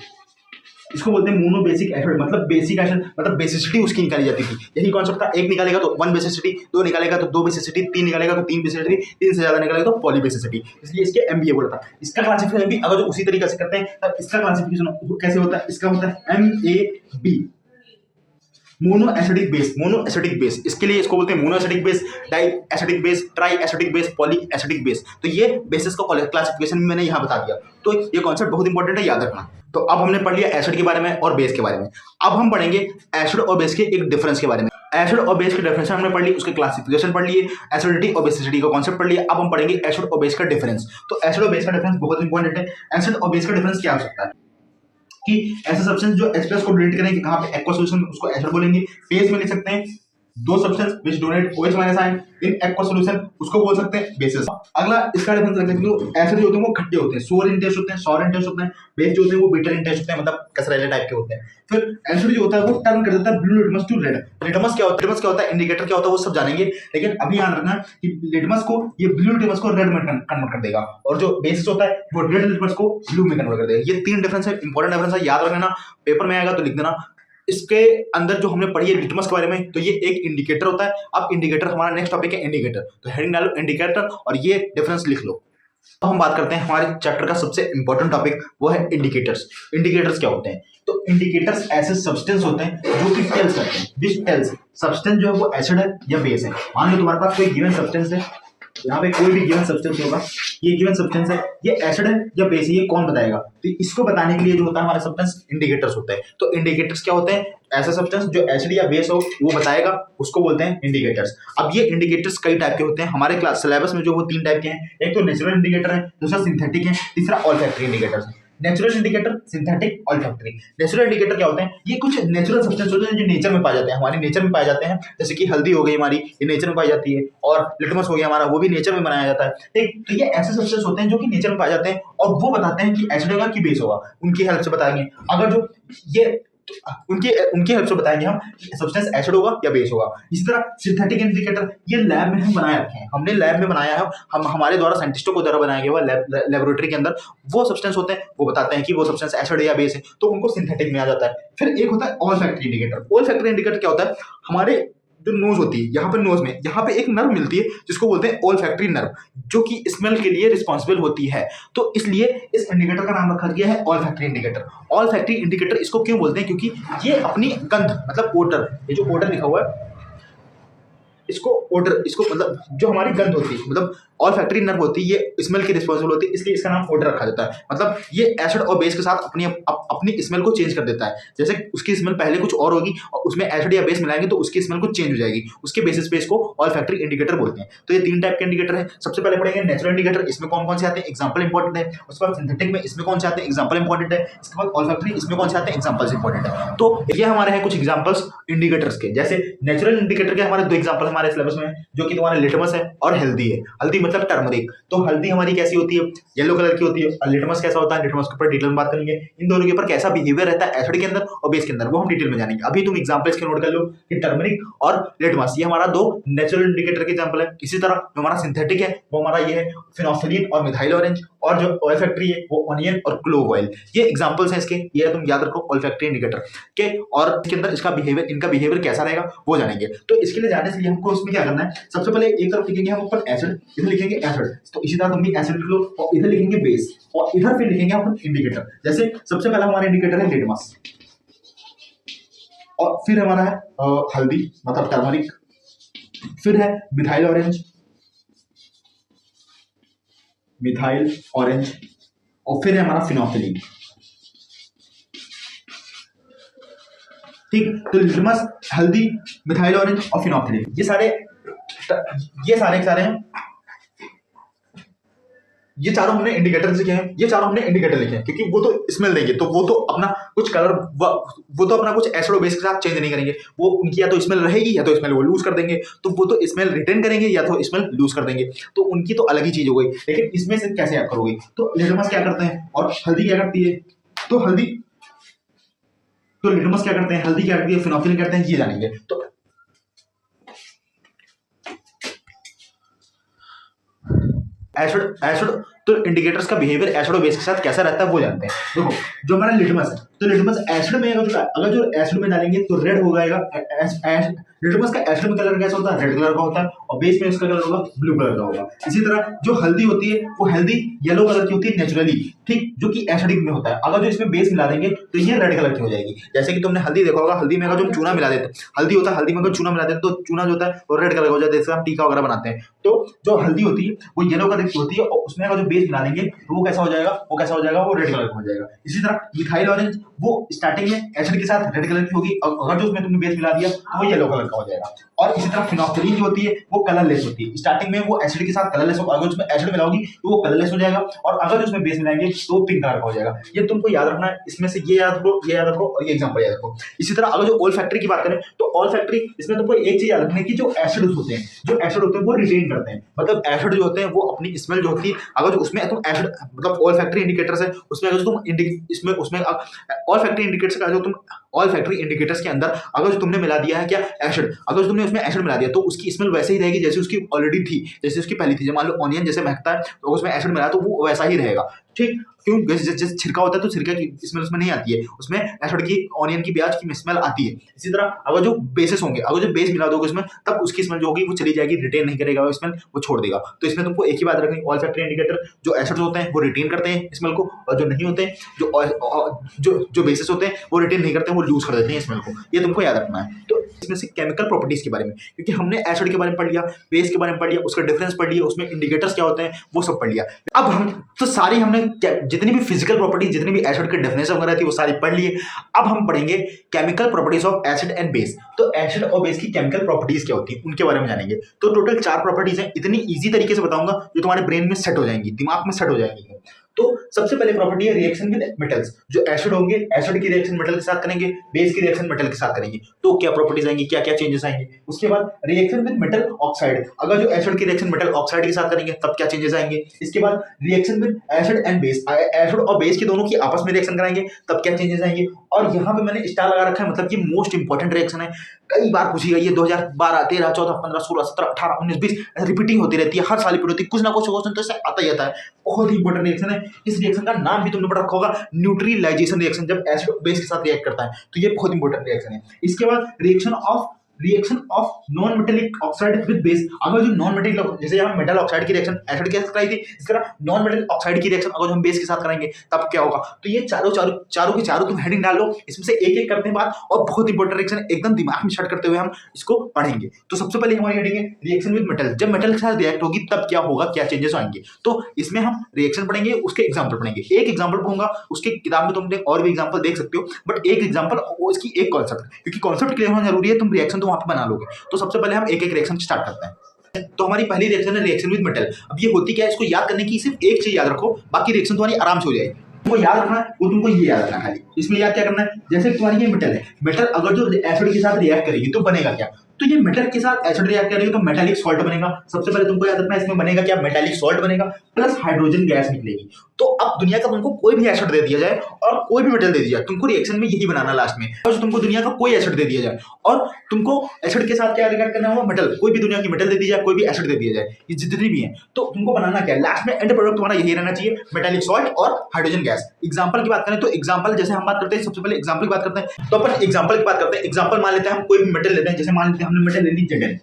इसको बोलते हैं मोनो बेसिक एसिड, मतलब बेसिक एसिड मतलब बेसिसिटी उसकी निकाली जाती थी। यही कॉन्सेप्ट था, एक निकालेगा तो वन बेसिसिटी, दो निकालेगा तो दो बेसिसिटी, तीन निकालेगा तो तीन बेसिसिटी, तीन से ज्यादा निकालेगा तो पॉली बेसिसिटी, इसलिए इसके MBA बोला था। इसका क्लासिफिकेशन भी अगर जो उसी तरीके से करते हैं तब इसका क्लासिफिकेशन कैसे होता है, इसका होता है MAB, mono acidic base. Mono acidic base, इसके लिए इसको बोलते हैं mono acidic base, di acidic base, tri acidic base, poly acidic base. तो ये बेसिस का क्लासिफिकेशन मैंने यहाँ बता दिया। तो ये कॉन्सेप्ट बहुत इंपॉर्टेंट है, याद रखना। तो अब हमने पढ़ लिया एसिड के बारे में और बेस के बारे में। अब हम पढ़ेंगे एसिड और बेस के एक डिफरेंस के बारे में। एसिड और बेस के डिफरेंस हमने पढ़ ली, उसके क्लासिफिकेशन पढ़ लिए, एसिडिटी और बेसिसिटी का कॉन्सेप्ट पढ़ लिया। अब हम पढ़ेंगे एसिड और बेस का डिफरेंस। तो एसिड और बेस का डिफरेंस बहुत इंपॉर्टेंट है। एसिड और बेस का डिफरेंस क्या हो सकता है कि ऐसे सब्सटेंस जो H प्लस को डोनेट करेंगे कहां पे, एक्वा सॉल्यूशन में, उसको एसिड बोलेंगे। बेस में लिख सकते हैं दो substance which donate OH minus ion in aqua solution, उसको बोल सकते हैं बेसिस। अगला इसका डिफरेंस रखते हैं, तो एसिड जो होते हैं वो खट्टे होते हैं, सोर इन टेस्ट होते हैं, सॉर इन टेस्ट होते हैं। बेस जो होते हैं वो बिटर इन टेस्ट होते हैं, मतलब कसरेले टाइप के होते हैं। फिर एसिड जो होता है वो टर्न कर देता है blue litmus to red. Litmus क्या होता है, लिटमस क्या होता है, इंडिकेटर क्या होता है, वो सब जानेंगे। लेकिन अभी याद रखना कि लिटमस को, ये ब्लू लिटमस को रेड में कन्वर्ट कर देगा, और जो बेसिस होता है वो रेड लिटमस को ब्लू में कन्वर्ट कर देगा। ये तीन डिफरेंस है, इंपॉर्टेंट डिफरेंस है, याद रखना। पेपर में आएगा तो लिख देना। इसके अंदर जो हमने पढ़ी है लिटमस के बारे में, तो ये एक इंडिकेटर होता है। अब इंडिकेटर, हमारा नेक्स्ट टॉपिक है इंडिकेटर, तो हेडिंग डालो इंडिकेटर और ये डिफरेंस लिख लो। अब हम बात करते हैं हमारे चैप्टर का सबसे इंपॉर्टेंट टॉपिक, वो है इंडिकेटर्स। इंडिकेटर्स क्या होते हैं, तो इंडिकेटर्स ऐसे सब्सटेंस होते हैं जो कि टेल्स करते हैं, विच टेल्स सब्सटेंस जो है वो एसिड है या बेस है। मान लो तुम्हारे पास कोई गिवन सब्सटेंस है, यहाँ पे कोई भी गिवन सब्सटेंस होगा, ये गिवन सब्सटेंस है, ये एसिड है या बेस है, ये कौन बताएगा। तो इसको बताने के लिए जो होता है हमारे सब्सटेंस इंडिकेटर्स होते हैं। तो इंडिकेटर्स क्या होते हैं, ऐसा सब्सटेंस जो एसिड या बेस हो वो बताएगा, उसको बोलते हैं इंडिकेटर्स। अब ये इंडिकेटर्स कई टाइप के होते हैं, हमारे क्लास सिलेबस में जो वो तीन टाइप के हैं। एक तो नेचुरल इंडिकेटर है, दूसरा सिंथेटिक है, तीसरा ऑल्फैक्टरी इंडिकेटर्स है। Natural indicator, synthetic, olfactory. Natural indicator क्या होते हैं, ये कुछ नेचुरल सब्सटेंस होते हैं जो नेचर में पाए जाते हैं, हमारी नेचर में पाए जाते हैं। जैसे कि हल्दी हो गई हमारी, ये नेचर में पाई जाती है, और लिटमस हो गया हमारा, वो भी नेचर में बनाया जाता है। ठीक, तो ये ऐसे सब्सटेंस होते हैं जो कि नेचर में पाए जाते हैं, और वो बताते हैं कि एसिड होगा कि बेस होगा, उनकी हेल्प से बताएंगे। अगर जो ये उनकी उनकी हेल्प से बताएंगे हम सब्सटेंस एसिड होगा या बेस होगा। इसी तरह सिंथेटिक इंडिकेटर, ये लैब में हम बनाए रखे हैं, हमने लैब में बनाया है, हम हमारे द्वारा साइंटिस्टों को द्वारा बनाया गया हुआ लेबोरेटरी के अंदर वो सब्सटेंस होते हैं, वो बताते हैं कि वो सब्सटेंस एसिड है या बेस है, तो उनको सिंथेटिक में आ जाता है। फिर एक होता है ऑल्फैक्टरी इंडिकेटर। ऑल्फैक्टरी इंडिकेटर क्या होता है, हमारे जो नोज होती है, यहाँ पे नोज में यहाँ पे एक नर्व मिलती है जिसको बोलते हैं ऑल्फैक्टरी नर्व, जो कि स्मेल के लिए रिस्पॉन्सिबल होती है। तो इसलिए इस इंडिकेटर का नाम रखा गया है ऑल्फैक्टरी इंडिकेटर। ऑल्फैक्टरी इंडिकेटर इसको क्यों बोलते हैं, क्योंकि ये अपनी गंध मतलब ओडर, ये जो ओडर लिखा हुआ है इसको ओडर, इसको मतलब जो हमारी गंध होती है, मतलब ऑल्फैक्टरी नर्व होती है, ये स्मेल की रिस्पॉन्सिबल होती है, इसलिए इसका नाम ओडर रखा जाता है। मतलब ये एसिड और बेस के साथ अपनी स्मेल को चेंज कर देता है। जैसे उसकी स्मेल पहले कुछ और होगी और उसमें एसिड या बेस मिलाएंगे तो उसकी स्मेल कुछ चेंज हो जाएगी, उसके बेसिस पे इसको ऑल्फैक्टरी इंडिकेटर बोलते हैं। तो ये तीन टाइप के इंडिकेटर है। सबसे पहले पढ़ेंगे नेचुरल इंडिकेटर, इसमें कौन कौन से आते हैं, एग्जाम्पल इंपॉर्टेंट है। उसके बाद सिंथेटिक में इसमें कौन से आते हैं, एग्जाम्पल इंपॉर्टेंट है। इसके बाद ऑल्फैक्टरी, इसमें कौन से आते हैं, एग्जाम्पल्स इंपॉर्टेंट है। तो ये हमारे हैं कुछ एग्जाम्पल्स इंडिकेटर्स के। जैसे नेचुरल इंडिकेटर के हमारे दो एग्जाम्पल हमारे सिलेबस में, जो कि तुम्हारा लिटमस है और हल्दी है। हल्दी मतलब टर्मरिक। तो हल्दी हमारी कैसी होती है, येलो कलर की होती है, और लिटमस कैसा होता है, लिटमस के ऊपर डिटेल में बात करेंगे। इन दोनों के ऊपर कैसा बिहेवियर रहता है एसिड के अंदर और बेस के अंदर, वो हम डिटेल में जानेंगे। अभी तुम एग्जांपल्स के नोट कर लो कि टर्मरिक और लिटमस ये हमारा दो नेचुरल इंडिकेटर के एग्जांपल है। इसी तरह जो हमारा सिंथेटिक है वो हमारा ये है फिनोल्फिनीन और मिथाइल ऑरेंज, और जो ऑल्फैक्टरी है वो ऑनियन और क्लोव ऑयल। ये एग्जांपल्स हैं इसके, ये तुम याद रखो ऑल्फैक्टरी इंडिकेटर के। और इसके अंदर इसका बिहेवियर, इनका बिहेवियर कैसा रहेगा वो जानेंगे। तो इसके लिए जाने से लिए हमको इसमें क्या करना है, सबसे पहले एक तरफ लिखेंगे हम ऊपर एसिड, इधर लिखेंगे एसिड, तो इसी तरह तुम भी एसिड लिख लो, और इधर लिखेंगे बेस, और इधर फिर लिखेंगे हम इंडिकेटर। जैसे सबसे पहला हमारा इंडिकेटर है लिटमस, और फिर हमारा है हल्दी मतलब टर्मरिक, फिर है मिथाइल ऑरेंज, मिथाइल ऑरेंज, और फिर है हमारा फिनोल्फिनीन। ठीक, तो लिटमस, हल्दी, मिथाइल ऑरेंज और फिनोक्सिलिन, ये सारे हैं, ये चारों हमने इंडिकेटर लिखे हैं, ये चारों हमने इंडिकेटर लिखे हैं क्योंकि वो तो स्मेल देंगे, तो वो तो अपना कुछ कलर, वो तो अपना कुछ एसिड और बेस के साथ चेंज नहीं करेंगे, वो उनकी या तो स्मेल रहेगी या तो स्मेल वो लूज कर देंगे, तो वो तो स्मेल रिटेन करेंगे या तो स्मेल लूज कर देंगे, तो उनकी तो अलग ही चीज हो गई। लेकिन इसमें से कैसे याद करोगे, तो लिटमस क्या करते हैं और हल्दी क्या करती है, तो लिटमस क्या करते हैं, हल्दी क्या करती है, फिनोक्सिलिन करते हैं, ये जानेंगे। तो एसिड तो इंडिकेटर्स का बिहेवियर एसिड और बेस के साथ कैसा रहता है वो जानते हैं। देखो, जो हमारा लिटमस है, तो लिटमस एसिड में अगर जो एसिड में डालेंगे तो रेड होगा। लिटमस का एसिड में कलर कैसा होता है, रेड कलर का होता है, और बेस में उसका कलर होगा ब्लू कलर का होगा। इसी तरह जो हल्दी होती है वो हल्दी येलो कलर की होती है नेचुरली, ठीक, जो कि एसिडिक में होता है। अगर जो इसमें बेस मिला देंगे तो ये रेड कलर की हो जाएगी। जैसे कि तुमने हल्दी देखा होगा, हल्दी में अगर जो चूना मिला देते हैं, हल्दी होता है, हल्दी में अगर चूना मिला देते हैं तो चूना जो होता है वो रेड कलर का हो जाता है, जैसे हम टीका वगैरह बनाते हैं। तो जो हल्दी होती है वो येलो कलर की होती है, और उसमें अगर जो बेस मिला देंगे तो वो कैसा हो जाएगा, वो रेड कलर का हो जाएगा। इसी तरह मिथाइल ऑरेंज, वो स्टार्टिंग में एसिड के साथ रेड कलर की होगी, अगर जो उसमें तुमने बेस मिला दिया तो वो येलो कलर का हो जाएगा। और इसी तरह फिनोक्सिलिन जो होती है वो कलरलेस होती है, स्टार्टिंग में वो एसिड के साथ कलरलेस होगा, अगर उसमें एसिड मिलाओगी तो वो कलरलेस हो जाएगा, और अगर उसमें बेस मिलाएंगे तो पिंक कलर का हो जाएगा। ये तुमको याद रखना है, इसमें से ये याद रखो और ये एग्जांपल याद रखो। इसी तरह अगर जो ओल्फैक्टरी की बात करें तो ओल्फैक्टरी, इसमें तुमको एक चीज याद रखनी है कि जो एसिड होते हैं वो रिटेन करते हैं, मतलब एसिड जो होते हैं वो अपनी स्मेल जो होती है, अगर जो उसमें तुम एसिड, मतलब ओल्फैक्टरी इंडिकेटर्स है उसमें अगर तुम इसमें उसमें ओल्फैक्टरी इंडिकेटर्स का जो तुम ओल्फैक्टरी इंडिकेटर्स के अंदर अगर जो तुमने मिला दिया है क्या एसिड, अगर तुमने उसमें एसिड मिला दिया तो उसकी स्मेल वैसे ही रहेगी जैसे उसकी ऑलरेडी थी, जैसे उसकी पहली थी। जब मान लो ऑनियन जैसे महकता है तो उसमें एसिड मिला तो वो वैसा ही रहेगा, ठीक। क्यों, जैसे छिड़का होता है तो छिड़का की स्मेल उसमें नहीं आती है, उसमें एसिड की, ऑनियन की, प्याज की स्मेल आती है। इसी तरह अगर जो बेसेस होंगे, अगर जो बेस मिला दोगे उसमें, तब उसकी स्मेल जो होगी वो चली जाएगी, रिटेन नहीं करेगा स्मेल, वो छोड़ देगा। तो इसमें तुमको एक ही बात रखनी, ओल्फैक्टरी इंडिकेटर जो एसिड्स होते हैं वो रिटेन करते हैं स्मेल को, और जो नहीं होते हैं, जो बेसिस होते हैं वो रिटेन नहीं करते हैं, वो लूज कर देते हैं स्मेल को। ये तुमको याद रखना है। तो इसमें से केमिकल प्रॉपर्टीज के बारे में, क्योंकि हमने एसिड के बारे में पढ़ लिया, बेस के बारे में पढ़ लिया, उसका डिफरेंस पढ़ लिया, उसमें इंडिकेटर्स क्या होते हैं वो सब पढ़ लिया। अब हम तो सारी हमने जितनी भी फिजिकल प्रॉपर्टीज, जितनी भी एसिड के डेफिनेशन वगैरह थी वो सारी पढ़ लिए। अब हम पढ़ेंगे chemical properties of acid and base. तो एसिड और बेस की केमिकल प्रॉपर्टीज क्या होती है उनके बारे में जानेंगे। तो टोटल 4 प्रॉपर्टीज हैं, इतनी इजी तरीके से बताऊंगा जो तुम्हारे ब्रेन में सेट हो जाएंगी, दिमाग में सेट हो जाएंगी। तो सबसे पहले प्रॉपर्टी है रिएक्शन विद मेटल्स। जो एसिड होंगे, एसिड की रिएक्शन मेटल के साथ करेंगे, बेस की रिएक्शन मेटल के साथ करेंगे, तो क्या प्रॉपर्टीज आएंगी, क्या क्या चेंजेस आएंगे। उसके बाद रिएक्शन विद मेटल ऑक्साइड, अगर जो एसिड की रिएक्शन मेटल ऑक्साइड के साथ करेंगे तब क्या चेंजेस आएंगे। इसके बाद reaction with acid and base, acid और बेस की दोनों की आपस में रिएक्शन कराएंगे तब क्या चेंजेस आएंगे। और यहाँ पे मैंने स्टार लगा रखा है, मतलब कि मोस्ट इंपॉर्टेंट रिएक्शन है, कई बार पूछी गई है, 2012, 13, 14, 15, 16, 17, 18, 19, 20 रिपीटिंग होती रहती है, हर साल रिपीट होती है, कुछ ना कुछ क्वेश्चन तो इससे आता ही आता है। बहुत ही इंपॉर्टेंट रिएक्शन है। इस रिएक्शन का नाम भी तुमने पढ़ रखा होगा, न्यूट्रलाइजेशन रिएक्शन, जब एसिड बेस के साथ रिएक्ट करता है, तो ये बहुत इंपॉर्टेंट रिएक्शन है। इसके बाद reaction of non metallic oxide with base, अगर जो नॉन मेटेलिक, जैसे यहाँ मेटल ऑक्साइड की रिएक्शन एसिड के साथ कराई थी, इस तरह नॉन मेटेलिक ऑक्साइड की रिएक्शन अगर हम बेस के साथ कराएंगे तब क्या होगा। तो ये चारों के चारों तुम हेडिंग डाल लो, इसमें से एक एक करते हैं बात, और बहुत इंपॉर्टेंट रिएक्शन एकदम दिमाग में सेट करते हुए हम इसको पढ़ेंगे। तो सबसे पहले हमारी हेडिंग है रिएक्शन विद मेटल, जब मेटल के साथ रिएक्ट होगी तब क्या होगा, क्या चेंजेस आएंगे। तो इसमें हम रिएक्शन पढ़ेंगे, उसके एग्जाम्पल पढ़ेंगे। एक एग्जाम्पल पढ़ूंगा, उसके किताब में तुम और भी एग्जाम्पल देख सकते हो, बट एक एग्जाम्पल उसकी एक कॉन्सेप्ट, क्योंकि कॉन्सेप्ट क्लियर होना जरूरी है, तुम रिएक्शन तो वहां पर बना लोगे। तो सबसे पहले हम एक एक रिएक्शन स्टार्ट करते हैं। तो हमारी पहली रिएक्शन है रिएक्शन विद मेटल। अब ये होती क्या है, इसको याद करने की सिर्फ एक चीज याद रखो, बाकी रिएक्शन तुम्हारी आराम से हो जाएगी। तुमको याद रखना है वो, तुमको ये याद रखना खाली, इसमें याद क्या करना है, जैसे तुम्हारी ये मेटल है, मेटल अगर जो एसिड के साथ रिएक्ट करेगी तो बनेगा क्या। तो ये मेटल के साथ एसिड रिएक्ट करेगी तो मेटालिक सॉल्ट बनेगा। सबसे पहले तुमको याद रखना है इसमें बनेगा क्या, मेटालिक सॉल्ट बनेगा, प्लस हाइड्रोजन गैस निकलेगी। तो अब दुनिया का तुमको कोई भी एसिड दे दिया जाए और कोई भी मेटल दे दिया जाए, तुमको रिएक्शन में यही बनाना लास्ट में, और तुमको दुनिया का कोई एसिड दे दिया जाए और तुमको एसिड के साथ क्या रिएक्ट करना होगा, मेटल, कोई भी दुनिया की मेटल दे दी जाए, कोई भी एसिड दे दिया जाए, ये जितनी भी है, तो तुमको बनाना क्या है, लास्ट में एंड प्रोडक्ट तुम्हारा यही रहना चाहिए, मेटालिक सॉल्ट और हाइड्रोजन गैस। एग्जांपल की बात करें तो एग्जांपल, जैसे हम बात करते हैं, सबसे पहले एग्जांपल की बात करते हैं, तो अपन एग्जांपल की बात करते हैं। एग्जांपल मान लेते हैं, हम कोई भी मेटल लेते हैं, जैसे मान लेते हैं हमने मेटल ले ली जगह,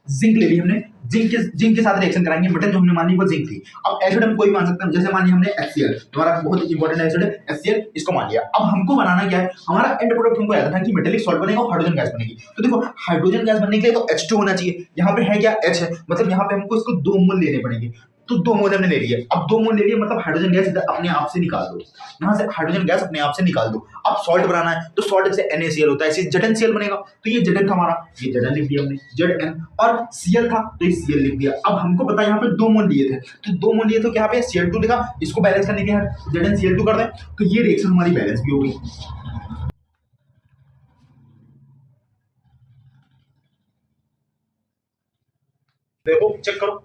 जिंक ले ली हमने, जिंक के साथ रिएक्शन कराएंगे, मेटल जो हमने मानी वो जिंक थी। अब एसिड हम कोई मान सकते हैं, जैसे मान लिया हमने HCl, हमारा बहुत इंपॉर्टेंट एसिड है HCl, इसको मान लिया। अब हमको बनाना क्या है, हमारा एंड प्रोडक्ट हमको याद रखना कि मेटालिक सॉल्ट बनेगा और हाइड्रोजन गैस बनेगी। तो देखो हाइड्रोजन गैस बनने के लिए तो H2 होना चाहिए, यहाँ पे है क्या H है, मतलब यहाँ पे हमको इसको 2 मोल लेने पड़ेंगे। तो 2 मोल हमने ले लिए। अब 2 मोल ले लिए मतलब हाइड्रोजन गैस इधर अपने आप से निकाल दो, यहाँ से हाइड्रोजन गैस अपने आप से निकाल दो। अब सॉल्ट बनाना है तो सॉल्ट से NaCl होता है, ऐसे ZnCl बनेगा। तो ये Zn था हमारा, ये Zn लिख दिया हमने Zn, और Cl था तो ये Cl लिख दिया। अब हमको पता है यहाँ पे 2 मोल लिए थे, तो 2 मोल लिए तो यहाँ पे Cl2 लिखा, इसको बैलेंस करने के ZnCl2 कर दें तो ये रिएक्शन हमारी बैलेंस भी हो गई। देखो चेक करो,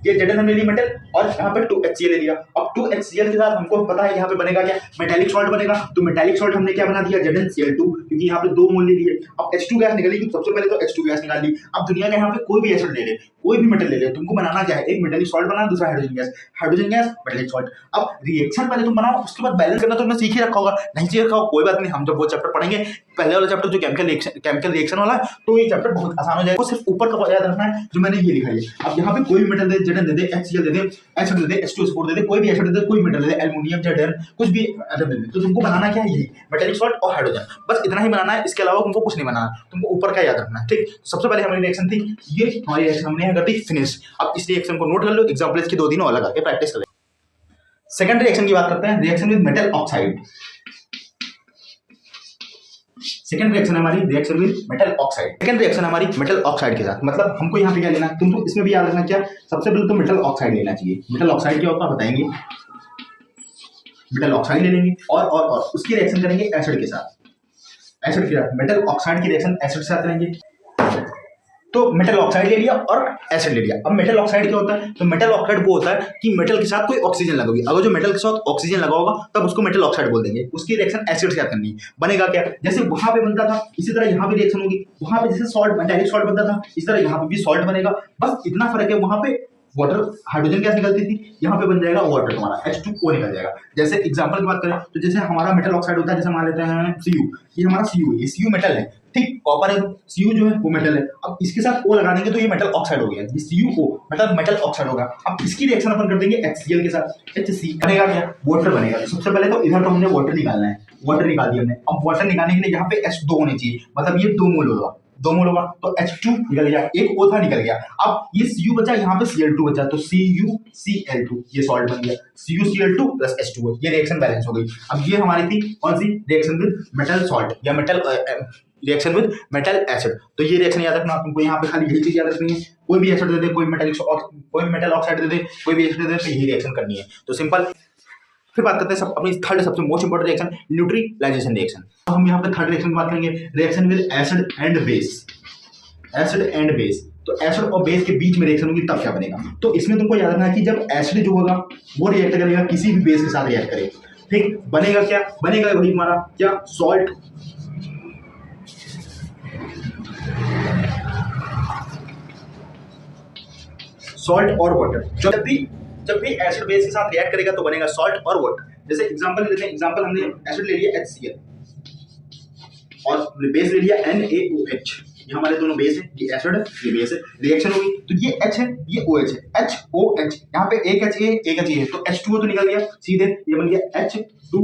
ये Zn हमने ली मेटल और यहाँ पे 2HCl ले लिया। अब 2HCl के साथ हमको पता है यहाँ पे बनेगा क्या, मेटालिक सॉल्ट बनेगा। तो मेटालिक सॉल्ट हमने क्या बना दिया, ZnCl2, क्योंकि यहाँ पे 2 मोल ले लिए। अब H2 गैस निकलेगी, सबसे पहले तो H2 गैस निकाल ली। अब दुनिया का यहाँ पे कोई भी एसिड ले ले, कोई भी मेटल ले ले, तुमको बनाना क्या है, एक मेटालिक सॉल्ट बनाना, दूसरा हाइड्रोजन गैस मेटालिक सॉल्ट। अब रिएक्शन पहले तुम बनाओ, उसके बाद बैलेंस करना तुमने सीख ही रखा होगा, नहीं सीख रखा होगा कोई बात नहीं, हम जब वो चैप्टर पढ़ेंगे, पहले वाला चैप्टर जो केमिकल रिएक्शन वाला है, तो ये चैप्टर बहुत आसान हो जाएगा। सिर्फ ऊपर का याद रखना है जो मैंने ये लिखा है। अब यहाँ पे कोई भी मेटल दे, Zn दे दे, HCl दे दे, एसिड दे दे, H2SO4 दे दे, कोई भी एसिड दे दे, कोई मेटल दे दे, एल्युमिनियम, Zn, कुछ भी एटम दे दे, तो तुमको बनाना क्या है, यही मेटालिक सॉल्ट और हाइड्रोजन, बस इतना ही बनाना है। इसके अलावा तुमको कुछ नहीं बनाना, तुमको ऊपर का याद रखना है, ठीक। सबसे पहले हमारी रिएक्शन थी ये, हमारी रिएक्शन हमने कर दी फिनिश। अब इस रिएक्शन को नोट कर लो, एग्जांपल इसके 2 अलग आके प्रैक्टिस कर ले। सेकंड रिएक्शन की बात करते हैं, reaction with metal oxide. Second reaction है हमारी reaction with metal oxide. Second reaction हमारी मेटल ऑक्साइड के साथ, मतलब हमको यहाँ पे क्या लेना है, तुमको इसमें भी याद रखना क्या, सबसे पहले तो मेटल ऑक्साइड लेना चाहिए। मेटल ऑक्साइड क्या होता है बताएंगे, मेटल ऑक्साइड ले लेंगे और उसकी रिएक्शन करेंगे एसिड के साथ। एसिड के साथ मेटल ऑक्साइड की रिएक्शन एसिड के साथ करेंगे। तो मेटल ऑक्साइड ले लिया और एसिड ले लिया। अब मेटल ऑक्साइड क्या होता है, तो मेटल ऑक्साइड वो होता है कि मेटल के साथ कोई ऑक्सीजन लगाओगे, अगर जो मेटल के साथ ऑक्सीजन लगा होगा तब उसको मेटल ऑक्साइड बोल देंगे। उसकी रिएक्शन एसिड के साथ करनी है। बनेगा क्या, जैसे वहां पे बनता था इसी तरह यहाँ पे रिएक्शन होगी। वहां पे जैसे सॉल्ट मेटालिक सॉल्ट बनता था, इस तरह यहाँ पे भी सॉल्ट बनेगा। बस इतना फर्क है, वहां पे वाटर हाइड्रोजन गैस निकलती थी, यहाँ पे बन जाएगा वाटर, तुम्हारा H2O निकल जाएगा। जैसे एग्जांपल की बात करें तो जैसे हमारा मेटल ऑक्साइड होता है, जैसे मान लेते हैं Cu, ये हमारा Cu है, ये Cu मेटल है, ठीक, कॉपर है, Cu जो है वो मेटल है। अब इसके साथ O लगा देंगे तो ये मेटल ऑक्साइड हो गया, ये CuO मतलब मेटल ऑक्साइड होगा। अब इसकी रिएक्शन अपन कर देंगे HCl के साथ, HC बनेगा क्या, वाटर बनेगा। सबसे पहले तो इधर तो हमने वाटर निकालना है, वाटर निकाल दिया हमने। अब वाटर निकालने के लिए यहाँ पे H2 होनी चाहिए, मतलब ये 2 मोल होगा, 2 मोल होगा तो H2 निकल गया, एक O था निकल गया। अब ये Cu बचा, यहाँ पे Cl2 बचा, तो CuCl2 ये सॉल्ट बन गया, CuCl2 प्लस H2O, ये रिएक्शन बैलेंस हो गई। अब ये हमारी थी कौन सी, रिएक्शन विद मेटल सॉल्ट या metal reaction with metal acid. तो ये रिएक्शन याद रखना, तुमको यहाँ पे खाली यही चीज याद रखनी है, कोई भी एसिड दे दे, कोई मेटल ऑक्साइड दे दे, कोई भी एसिड दे दे, तो यही रिएक्शन करनी है। तो सिंपल। फिर बात करते हैं अपनी थर्ड सबसे most important reaction, neutralization reaction. तो हम यहाँ पे थर्ड रिएक्शन की बात करेंगे, reaction with acid and base. Acid and base, तो एसिड और बेस के बीच में रिएक्शन होगी तब क्या बनेगा। तो इसमें तुमको याद रखना है कि जब एसिड जो होगा वो रिएक्ट करेगा किसी भी बेस के साथ रिएक्ट करे, ठीक, बनेगा क्या, बनेगा वही हमारा क्या, सॉल्ट, सॉल्ट और वाटर। जब भी एसिड बेस के साथ रिएक्ट करेगा तो बनेगा सॉल्ट और वाटर। जैसे एग्जांपल लेते हैं, एग्जांपल हमने एसिड ले लिया HCl और बेस ले लिया NaOH, ये हमारे दोनों बेस है, ये एसिड है, ये बेस है, रिएक्शन होगी तो ये H है, ये OH है, HOH, यहाँ पे एक H है तो H2O तो निकल गया सीधे, ये बन गया H2O।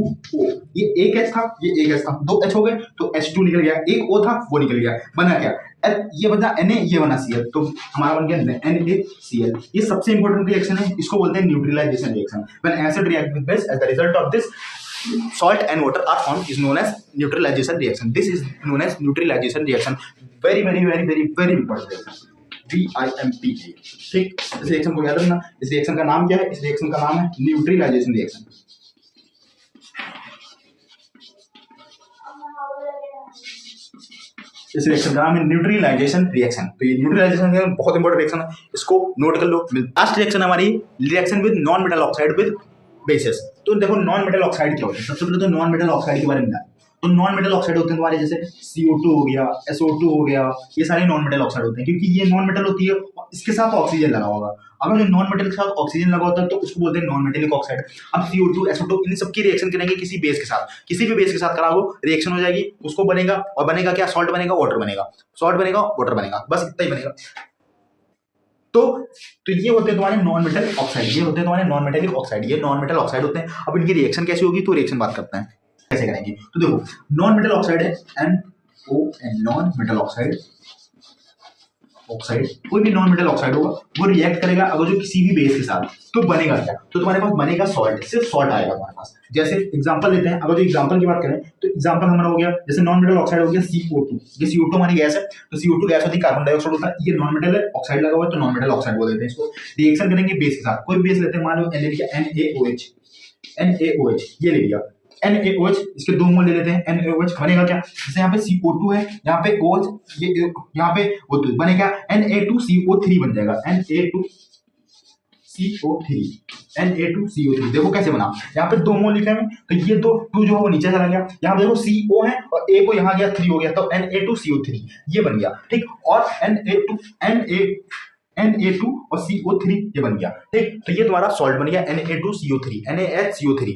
ये एक H था, ये एक H था, 2 H हो गए तो H2 निकल गया, एक O था वो निकल गया, बना क्या, ये बना Na, ये बना Cl, तो हमारा बन गया NaCl। ये सबसे इंपॉर्टेंट रिएक्शन है, इसको बोलते हैं neutralization reaction. When acid react with base, as the result of this salt and water are formed is known as neutralization reaction. This is known as neutralization reaction. Very important reaction. VIMPA, ठीक। इस रिएक्शन को याद रखना। इस रिएक्शन का नाम क्या है, इस रिएक्शन का नाम है न्यूट्रलाइजेशन रिएक्शन। इस रिएक्शन का नाम है न्यूट्रलाइजेशन रिएक्शन। तो ये न्यूट्रलाइजेशन रिएक्शन बहुत इंपॉर्टेंट रिएक्शन है, इसको नोट कर लो। लास्ट रिएक्शन हमारी reaction with non metal oxide with bases. तो देखो नॉन मेटल ऑक्साइड क्या होता है, सबसे पहले तो नॉन मेटल ऑक्साइड के बारे में जान। तो नॉन मेटल ऑक्साइड होते हैं तुम्हारे जैसे CO2 हो गया, SO2 हो गया, ये सारे नॉन मेटल ऑक्साइड होते हैं, क्योंकि ये नॉन मेटल होती है और इसके साथ ऑक्सीजन लगा होगा। अगर जो नॉन मेटल के साथ ऑक्सीजन लगा होता है तो उसको बोलते हैं नॉन मेटेलिक ऑक्साइड। अब CO2 SO2 इन सबकी रिएक्शन करेंगे किसी बेस के साथ, किसी भी बेस के साथ कराओ रिएक्शन हो जाएगी, उसको बनेगा और बनेगा क्या, सॉल्ट बनेगा, वाटर बनेगा, सॉल्ट बनेगा, वाटर बनेगा, बस इतना ही बनेगा। तो ये होते हैं तुम्हारे नॉन मेटल ऑक्साइड, ये होते हैं तुम्हारे नॉन मेटेलिक ऑक्साइड, ये नॉन मेटल ऑक्साइड होते हैं। अब इनकी रिएक्शन कैसी होगी, तो रिएक्शन बात करते हैं कैसे करेंगे। तो देखो नॉन मेटल ऑक्साइड है NON, non metal oxide, oxide, कोई भी नॉन मेटल ऑक्साइड होगा वो रिएक्ट करेगा अगर जो किसी भी बेस के साथ, तो बनेगा क्या, तो तुम्हारे पास बनेगा सॉल्ट, सिर्फ सॉल्ट आएगा तुम्हारे पास। जैसे एग्जांपल लेते हैं, अगर जो एग्जांपल की बात करें तो एग्जांपल हमारा हो गया जैसे नॉन मेटल ऑक्साइड हो गया CO2, ये CO2 हमारी गैस है, तो CO2 गैस होती है, कार्बन डाइऑक्साइड होता है, ये नॉन मेटल है, ऑक्साइड लगा हुआ है तो नॉन मेटल ऑक्साइड बोल देते हैं इसको। रिएक्शन करेंगे बेस के साथ, कोई बेस लेते हैं, मान लो NaOH, NaOH ये ले लिया, NaOH, इसके दो मोल ले लेते हैं, NaOH बनेगा क्या, जैसे यहाँ पे CO2 है, यहाँ पे OH, ये यहाँ पे O2 बनेगा, Na2CO3 बन जाएगा, Na2CO3, देखो कैसे बना, यहाँ पे दो मोल लिखा है तो ये दो टू जो है वो नीचे चला गया, यहाँ पे देखो CO है और A को यहाँ गया 3 हो गया, तो Na2CO3 ये बन गया, ठीक, और Na2 और CO3 ये बन गया, ठीक, तो ये तुम्हारा सॉल्ट बन गया Na2CO3, NaHCO3,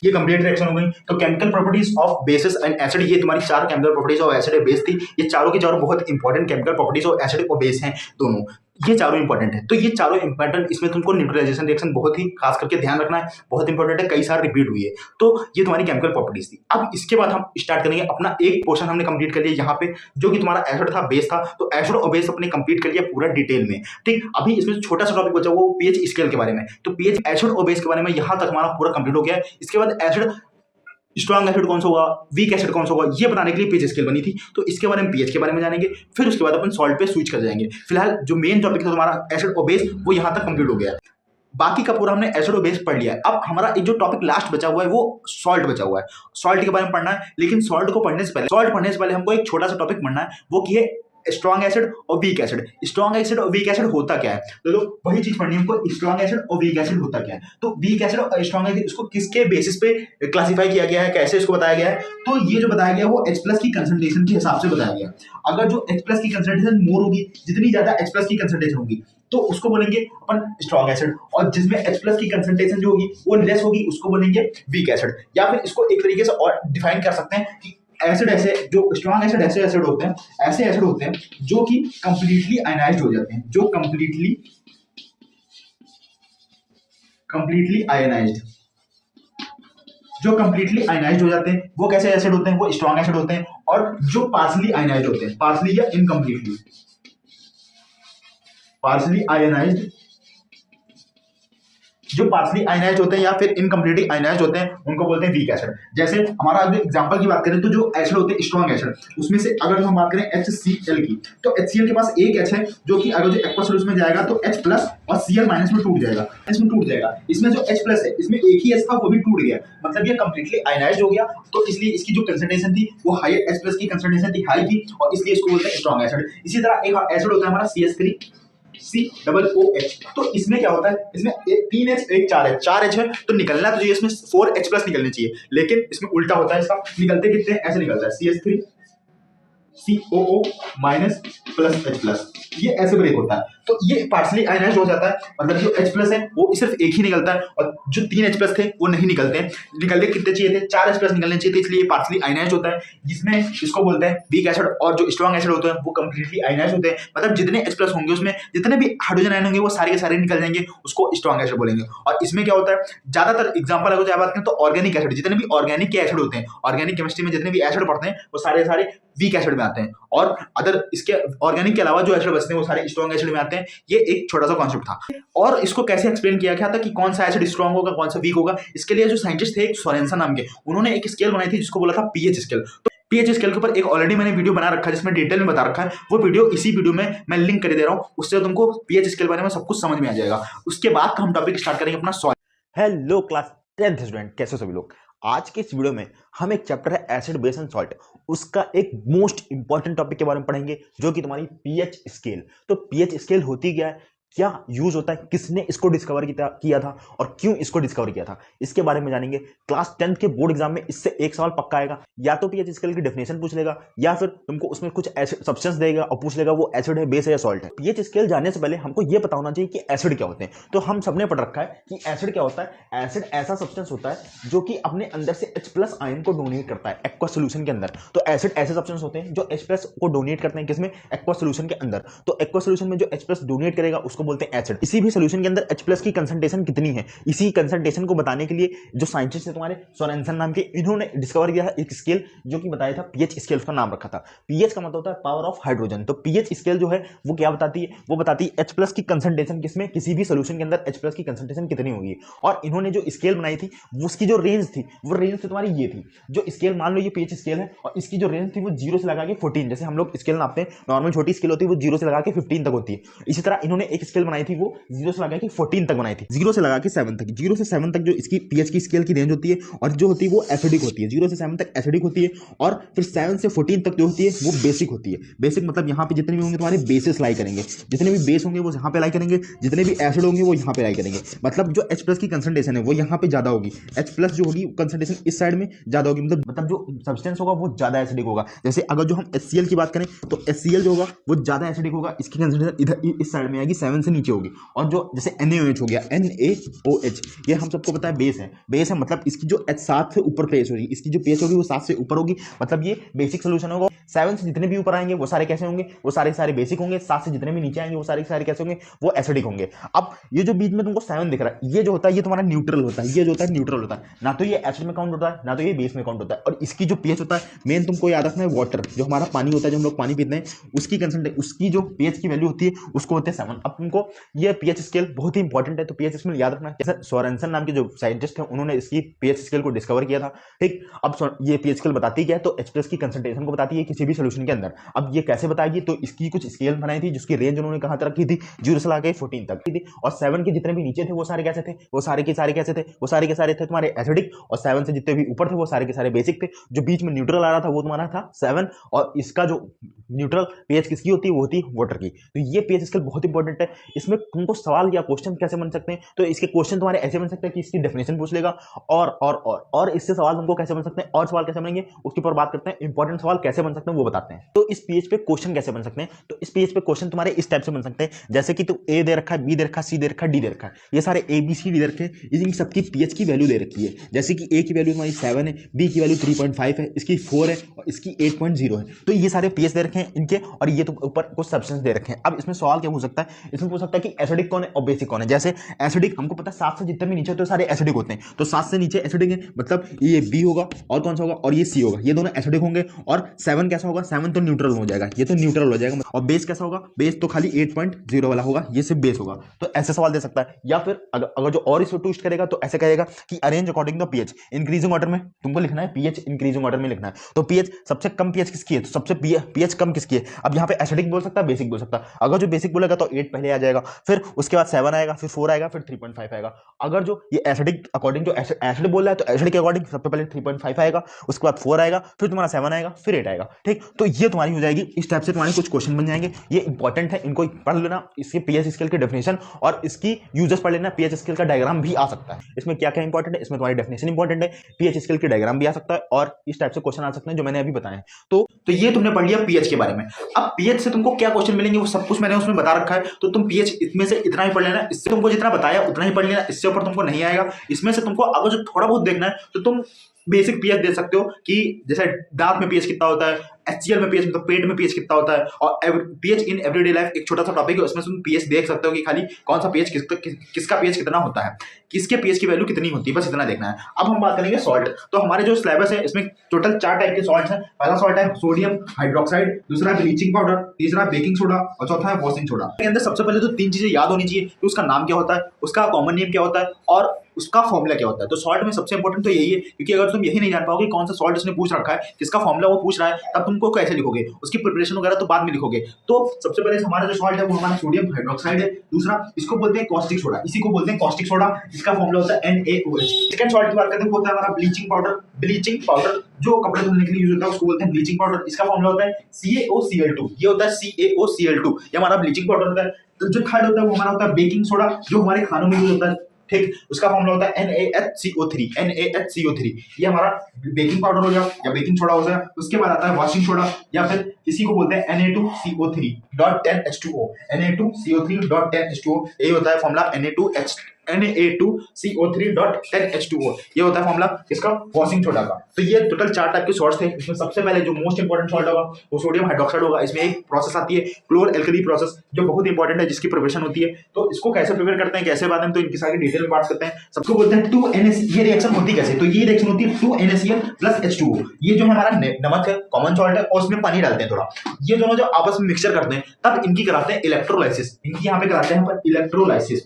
ये कंप्लीट रिएक्शन हो गई। तो chemical properties of basis and acid, ये तुम्हारी चार केमिकल प्रॉपर्टीज ऑफ एसिड और बेस थी, ये चारों की चारों बहुत important chemical properties of acid और बेस हैं दोनों, ये चारों इंपॉर्टेंट है। तो ये चारों इंपॉर्टेंट, इसमें तुमको न्यूट्रलाइजेशन रिएक्शन बहुत ही खास करके ध्यान रखना है, बहुत इंपॉर्टेंट है, कई सार रिपीट हुई है। तो ये तुम्हारी केमिकल प्रॉपर्टीज थी। अब इसके बाद हम स्टार्ट करेंगे अपना एक पोर्शन हमने कंप्लीट कर लिया यहाँ पे, जो कि तुम्हारा एसिड था, बेस था, तो एसिड और बेस अपने कंप्लीट कर लिया पूरा डिटेल में, ठीक। अभी इसमें छोटा सा टॉपिक बचा वो पीएच स्केल के बारे में, तो पीएच एसिड और बेस के बारे में यहाँ तक हमारा पूरा कंप्लीट हो गया है। इसके बाद एसिड स्ट्रॉन्ग एसिड कौन सा होगा, वीक एसिड कौन सा होगा, ये बताने के लिए पीएच स्केल बनी थी, तो इसके बारे में पीएच के बारे में जानेंगे, फिर उसके बाद अपन सॉल्ट पे स्विच कर जाएंगे। फिलहाल जो मेन टॉपिक था तुम्हारा एसिड और बेस, वो यहाँ तक कंप्लीट हो गया है। बाकी का पूरा हमने एसिड और बेस पढ़ लिया है। अब हमारा एक जो टॉपिक लास्ट बचा हुआ है वो सॉल्ट बचा हुआ है, सॉल्ट के बारे में पढ़ना है। लेकिन सॉल्ट पढ़ने से पहले हमको एक छोटा सा टॉपिक पढ़ना है, वो की है स्ट्रॉन्ग एसिड और वीक एसिड। स्ट्रॉन्ग एसिड और वीक एसिड होता क्या है, तो वही चीज पढ़नी है हमको, स्ट्रॉन्ग एसिड और वीक एसिड होता क्या है। तो वीक एसिड और स्ट्रॉन्ग एसिड इसको किसके बेसिस पे क्लासिफाई किया गया है, कैसे इसको बताया गया है, तो ये जो बताया गया है वो H+ की कंसंट्रेशन के हिसाब से बताया गया। अगर जो H+ की कंसंट्रेशन मोर होगी, जितनी ज्यादा H+ की कंसंट्रेशन होगी तो उसको बोलेंगे अपन स्ट्रॉन्ग एसिड, और जिसमें H+ की कंसंट्रेशन जो होगी वो लेस होगी उसको बोलेंगे वीक एसिड। या फिर इसको एक तरीके से और डिफाइन कर सकते हैं कि एसिड ऐसे जो स्ट्रॉन्ग एसिड ऐसे एसिड होते हैं, ऐसे एसिड होते हैं जो कि कंप्लीटली आयनाइज्ड हो जाते हैं, जो कंप्लीटली आयनाइज्ड हो जाते हैं, वो कैसे एसिड होते हैं, वो स्ट्रॉन्ग एसिड होते हैं। और जो पार्शली आयनाइज्ड होते हैं, पार्शली या इनकम्प्लीटली पार्शली आयनाइज्ड, जो पार्शली आयनाइज्ड होते हैं या फिर इनकम्प्लीटली आयनाइज्ड होते हैं उनको बोलते हैं वीक एसिड। जैसे हमारा अगर एग्जांपल की बात करें तो जो एसिड होते हैं स्ट्रॉन्ग एसिड, उसमें से अगर हम बात करें HCl की, तो HCl के पास एक H है जो कि अगर जो एक्वस सॉल्यूशन में जाएगा तो H+ और Cl- में टूट जाएगा, इसमें जो H+ है इसमें एक ही H था वो भी टूट गया, मतलब ये कंप्लीटली आयनाइज्ड हो गया। तो इसलिए इसकी जो कंसंट्रेशन थी वो हाई, H+ की कंसंट्रेशन थी हाई थी, और इसलिए इसको बोलते हैं स्ट्रॉन्ग एसिड। इसी तरह एक एसिड होता है हमारा CH3COOH, तो इसमें क्या होता है, इसमें 3H एक 4H है, तो निकलना तो चाहिए इसमें 4H+ निकलने चाहिए, लेकिन इसमें उल्टा होता है, इसका निकलते कितने ऐसे निकलता है CH3COO + H+, ये ऐसे ब्रेक होता है। तो ये पार्शली आयनाइज्ड हो जाता है, मतलब जो H+ है वो सिर्फ एक ही निकलता है, और जो 3H+ थे वो नहीं निकलते हैं। निकलने कितने चाहिए थे, 4H+ निकलने चाहिए थे, इसलिए ये पार्शली आयनाइज्ड होता है, जिसमें इसको बोलते हैं वीक एसिड। और जो स्ट्रॉन्ग एसिड होते हैं वो कंप्लीटली आयनाइज्ड होते हैं, मतलब जितने H+ होंगे उसमें जितने भी हाइड्रोजन आयन होंगे वो सारे के सारे निकल जाएंगे, उसको स्ट्रॉन्ग एसिड बोलेंगे। और इसमें क्या होता है, ज्यादातर एग्जांपल अगर बात करें तो ऑर्गेनिक एसिड, जितने भी ऑर्गेनिक के एसिड होते हैं, ऑर्गेनिक केमिस्ट्री में जितने भी एसिड पढ़ते हैं वो सारे सारे वीक एसिड में आते हैं, और अदर इसके ऑर्गेनिक के अलावा जो एसिड बचते हैं वो सारे स्ट्रॉन्ग एसिड में आते हैं। ये एक छोटा सा कॉन्सेप्ट था। और इसको कैसे एक्सप्लेन किया गया था कि कौन सा एसिड स्ट्रॉन्ग होगा कौन सा वीक होगा, इसके लिए जो साइंटिस्ट थे सोरेनसन नाम के, उन्होंने एक स्केल बनाई थी जिसको बोला था पीएच स्केल। तो पीएच स्केल के ऊपर एक ऑलरेडी मैंने वीडियो बना रखा है जिसमें डिटेल में बता रखा है, वो वीडियो इसी वीडियो में मैं लिंक कर दे रहा हूँ, उससे तुमको पीएच स्केल बारे में सब कुछ समझ में आ जाएगा। उसके बाद हम टॉपिक स्टार्ट करेंगे अपना salt. Hello class 10th student, कैसे हो सभी लोग। आज के इस वीडियो में हम एक चैप्टर है एसिड बेस एंड सॉल्ट, उसका एक मोस्ट इंपॉर्टेंट टॉपिक के बारे में पढ़ेंगे जो कि तुम्हारी पीएच स्केल। तो पीएच स्केल होती क्या है, क्या यूज होता है, किसने इसको डिस्कवर किया था और क्यों इसको डिस्कवर किया था, इसके बारे में जानेंगे। क्लास 10th के बोर्ड एग्जाम में इससे एक सवाल पक्का आएगा, या तो पीएच स्केल की डेफिनेशन पूछ लेगा या फिर तुमको उसमें कुछ एसिड सब्सटेंस देगा और पूछ लेगा वो एसिड है, बेस है या सॉल्ट है। पीएच स्केल जानने से पहले हमको ये पता होना चाहिए कि एसिड क्या होते हैं। तो हम सबने पढ़ रखा है कि एसिड क्या होता है। एसिड ऐसा सब्सटेंस होता है जो कि अपने अंदर से H+ आयन को डोनेट करता है एक्वस सॉल्यूशन के अंदर। तो एसिड ऐसे सब्सटेंस होते हैं जो H+ को डोनेट करते हैं, किसमें, एक्वस सॉल्यूशन के अंदर। तो एक्वस सॉल्यूशन में जो H+ डोनेट करेगा उसको इसको बोलते हैं एसिड। इसी भी सोल्यूशन के अंदर H+ की कंसंट्रेशन कितनी है, इसी कंसंट्रेशन को बताने के लिए जो साइंटिस्ट है तुम्हारे सोरेनसन नाम के, इन्होंने डिस्कवर किया है एक स्केल जो कि बताया था pH स्केल, उसका नाम रखा था। pH का मतलब होता है पावर ऑफ हाइड्रोजन। तो pH स्केल जो है वो क्या बताती है, वो बताती है H+ की कंसंट्रेशन किसमें, किसी भी सोल्यूशन के अंदर H+ की कंसंट्रेशन कितनी होगी। और इन्होंने जो स्केल बनाई थी उसकी जो रेंज थी वो रेंज थी तुम्हारी ये थी, जो स्केल मान लो ये pH स्केल है और इसकी जो रेंज थी वो 0 से लगा के 14, जैसे हम लोग स्केल नापते हैं नॉर्मल छोटी स्केल होती है वो 0 से लगा के 15 तक होती है, इसी तरह इन्होंने एक स्केल बनाई थी वो 0 से लगा के 14 तक बनाई थी, 0 से लगा के 7 तक। 0 से 7 तक जो इसकी pH की स्केल की रेंज होती है और जो होती है वो एसिडिक होती है, 0 से 7 तक एसिडिक होती है और फिर 7 से 14 तक जो होती है वो बेसिक होती है। बेसिक मतलब यहाँ पे जितने भी होंगे तुम्हारे बेसिस लाई करेंगे, जितने भी बेस होंगे वो यहाँ पे लाई करेंगे, जितने भी एसिड होंगे वो यहाँ पे लाई करेंगे। मतलब जो H+ की कंसंट्रेशन है वो यहाँ पे ज्यादा होगी, H+ जो होगी कंसंट्रेशन इस साइड में ज्यादा होगी, मतलब जो सब्सटेंस होगा वो ज्यादा एसिडिक होगा। जैसे अगर जो हम HCl की बात करें तो HCl जो होगा वो ज्यादा एसिडिक होगा, इसकी कंसंट्रेशन इधर इस साइड में आएगी, 7 से नीचे होगी। और जो जैसे NaOH हो गया, NaOH ये हम सबको पता है बेस है, बेस है मतलब इसकी जो H7 से ऊपर pH होगी, इसकी जो pH होगी वो 7 से ऊपर होगी, मतलब ये बेसिक सोल्यूशन होगा। 7 से जितने भी ऊपर आएंगे वो सारे कैसे होंगे, वो सारे सारे बेसिक होंगे। 7 से जितने भी नीचे आएंगे वो सारे सारे कैसे होंगे, वो एसिडिक होंगे। अब ये जो बीच में तुमको 7 दिख रहा है ये जो होता है ये तुम्हारा न्यूट्रल होता है, ये जो होता है न्यूट्रल होता है, ना तो ये एसिड में काउंट होता है ना तो ये बेस में काउंट होता है। और इसकी जो pH होता है मेन तुमको याद रखना है, वाटर जो हमारा पानी होता है जो हम लोग पानी पीते हैं उसकी कंसंट्रेशन उसकी जो pH की वैल्यू होती है उसको होते हैं 7। अब तुमको ये pH स्केल बहुत ही इंपॉर्टेंट है, तो pH स्केल याद रखना है। जैसे सोरेनसन नाम के जो साइंटिस्ट हैं उन्होंने इसकी pH स्केल को डिस्कवर किया था, ठीक। अब ये pH स्केल बताती क्या है, तो H+ की कंसंट्रेशन को बताती है किसी भी सोल्यूशन के अंदर। अब ये कैसे बताएगी, तो इसकी कुछ स्केल बनाई थी जिसकी रेंज उन्होंने कहां तक रखी थी, 0 से लेकर 14 तक थी। और 7 के जितने भी नीचे थे वो सारे कैसे थे, वो सारे के सारे कैसे थे, वो सारे के सारे थे तुम्हारे एसिडिक। और 7 से जितने भी ऊपर थे वो सारे के सारे बेसिक थे। जो बीच में न्यूट्रल आ रहा था वो तुम्हारा था 7। और इसका जो न्यूट्रल pH किसकी होती है, वो होती है वाटर की। तो ये pH स्केल बहुत इंपॉर्टेंट है। इसमें तुमको सवाल या क्वेश्चन कैसे बन सकते हैं, तो इसके क्वेश्चन तुम्हारे ऐसे बन सकते हैं कि इसकी डेफिनेशन पूछ लेगा और इससे सवाल तुमको कैसे बन सकते हैं, और सवाल कैसे बनेंगे उसके ऊपर बात करते हैं। इंपॉर्टेंट सवाल कैसे बन सकते हैं वो बताते हैं। तो इस pH पे क्वेश्चन कैसे बन सकते हैं, तो इस pH पे क्वेश्चन तुम्हारे इस टाइप से बन सकते हैं, जैसे कि तो A दे रखा है, B दे रखा है, C दे रखा है, D दे रखा है, ये सारे ABCD दे रखे हैं, इन सबकी pH की वैल्यू दे रखी है। जैसे कि A की वैल्यू हमारी 7 है, B की वैल्यू 3.5 है, इसकी 4 है और इसकी 8.0 है। तो ये सारे pH दे रखे हैं इनके, और ये तो ऊपर कुछ सब्सटेंस दे रखे हैं। अब इसमें सवाल क्या पूछ सकता है, इसमें पूछ सकता है कि एसिडिक कौन है और बेसिक कौन है। जैसे एसिडिक हमको पता है 7 से जितने भी नीचे होते हैं सारे एसिडिक होते हैं, तो 7 से नीचे एसिडिक है, मतलब ये B होगा और कौन सा होगा, और ये C होगा, ये दोनों एसिडिक होंगे। और 7 कैसा होगा, 7 तो न्यूट्रल हो जाएगा, ये तो न्यूट्रल हो जाएगा। और बेस कैसा होगा, बेस तो खाली 8.0 वाला होगा, ये सिर्फ बेस होगा। तो ऐसे सवाल दे सकता है। या फिर अगर जो और इसको ट्विस्ट करेगा तो ऐसे कहेगा कि arrange according to pH, increasing order में तुमको लिखना है, pH इंक्रीजिंग ऑर्डर में लिखना है। तो pH सबसे कम pH किसकी है, तो सबसे pH कम किसकी है। अब यहाँ पे एसिडिक बोल सकता है, बेसिक बोल सकता है। अगर जो बेसिक बोलेगा तो 8 पहले आ जाएगा, फिर उसके बाद 7 आएगा, फिर 4 आएगा, फिर 3.5 आएगा। अगर जो ये एसिडिक अकॉर्डिंग टू एसिड बोल रहा है तो एसिड के अकॉर्डिंग सबसे पहले 3.5 आएगा, उसके बाद 4 आएगा, फिर तुम्हारा 7 आएगा, फिर 8 आएगा, ठीक। तो ये तुम्हारी हो जाएगी। इस टाइप से तुम्हारे कुछ क्वेश्चन बन जाएंगे, ये इंपॉर्टेंट है, इनको पढ़ लेना। इसके pH स्केल की डेफिनेशन और इसकी यूजेस पढ़ लेना। pH स्केल का डायग्राम भी आ सकता है। इसमें क्या क्या इंपॉर्टेंट है, इसमें तुम्हारी डेफिनेशन इंपॉर्टेंट है, pH स्केल की डायग्राम भी आ सकता है, और इस टाइप से क्वेश्चन आ सकते हैं जो मैंने अभी बताया। तो ये तुमने पढ़ लिया pH के बारे में। अब pH से तुमको क्या क्वेश्चन मिलेंगे वो सब कुछ मैंने उसमें बता रखा है, तो तुम pH इसमें से इतना ही पढ़ लेना, इससे तुमको जितना बताया उतना ही पढ़ लेना, इससे ऊपर तुमको नहीं आएगा। इसमें से तुमको अगर जो थोड़ा बहुत देखना है तो तुम बेसिक pH दे सकते हो कि जैसे दांत में pH कितना होता है, HCl में pH मतलब पेट में pH कितना होता है, और pH इन एवरीडे लाइफ एक छोटा सा टॉपिक है, उसमें तुम pH देख सकते हो कि खाली कौन सा pH किसका pH कितना होता है, किसके pH की वैल्यू कितनी होती है, बस इतना देखना है। अब हम बात करेंगे सॉल्ट। तो हमारे जो सिलेबस है इसमें टोटल 4 टाइप के सॉल्ट्स हैं। पहला सॉल्ट है सोडियम हाइड्रोक्साइड, दूसरा ब्लीचिंग पाउडर, तीसरा बेकिंग सोडा और चौथा है वॉशिंग सोडा। इसके अंदर सबसे पहले तो 3 चीजें याद होनी चाहिए कि उसका नाम क्या होता है, उसका कॉमन नेम क्या होता है और उसका फॉर्मूला क्या होता है। तो सॉल्ट में सबसे इंपॉर्टेंट तो यही है, क्योंकि अगर तुम यही नहीं जान पाओगे कौन सा सॉल्ट उसने पूछ रखा है, किसका फॉर्मूला वो पूछ रहा है, तब तुमको कैसे लिखोगे, उसकी प्रिपरेशन वगैरह तो बाद में लिखोगे। तो सबसे पहले हमारा जो सॉल्ट है वो हमारा सोडियम हाइड्रोक्साइड है। दूसरा इसको बोलते हैं कॉस्टिक सोडा, इसी को बोलते हैं कॉस्टिक सोडा, इसका फॉर्मूला होता है NaOH। सेकंड सॉल्ट की बात करते हैं वो होता है हमारा ब्लीचिंग पाउडर। ब्लीचिंग पाउडर जो कपड़े धोने के लिए यूज होता है उसको बोलते हैं ब्लीचिंग पाउडर, इसका फॉर्मूला होता है CaOCl2। ये होता है CaOCl2, ये हमारा ब्लीचिंग पाउडर होता है। तो जो थर्ड होता है वो हमारा होता है बेकिंग सोडा, जो हमारे खानों में यूज होता है, ठीक। उसका फॉर्मूला होता है NaHCO3, NaHCO3, ये हमारा बेकिंग पाउडर हो गया या बेकिंग सोडा हो गया। उसके बाद आता है वॉशिंग सोडा या फिर इसी को बोलते हैं Na2CO3.10H2O। Na2CO3.10H2O यही होता है फॉर्मूला Na2CO3.10H2O। ये होता है फॉर्मूला इसका वॉशिंग सोडा का। तो ये टोटल 4 टाइप के सॉल्ट्स थे। इसमें सबसे पहले जो मोस्ट इंपोर्टेंट सॉल्ट होगा वो सोडियम हाइड्रोक्साइड होगा। इसमें एक प्रोसेस आती है क्लोर एल्कली प्रोसेस, जो बहुत इंपॉर्टेंट है, जिसकी प्रिपरेशन होती है। तो इसको कैसे प्रिपेयर करते हैं, कैसे बात है, तो इनकी सारी डिटेल में बात करते हैं। सबको बोलते हैं 2NaCl। ये रिएक्शन होती कैसे, तो ये रिएक्शन होती है 2NaCl प्लस H2O। ये जो है हमारा नमक है, कॉमन सॉल्ट है, और उसमें पानी डालते हैं थोड़ा। ये दोनों जो आपस में मिक्सचर करते हैं तब इनकी कराते हैं इलेक्ट्रोलाइसिस। इनकी यहाँ पे कराते हैं इलेक्ट्रोलाइसिस।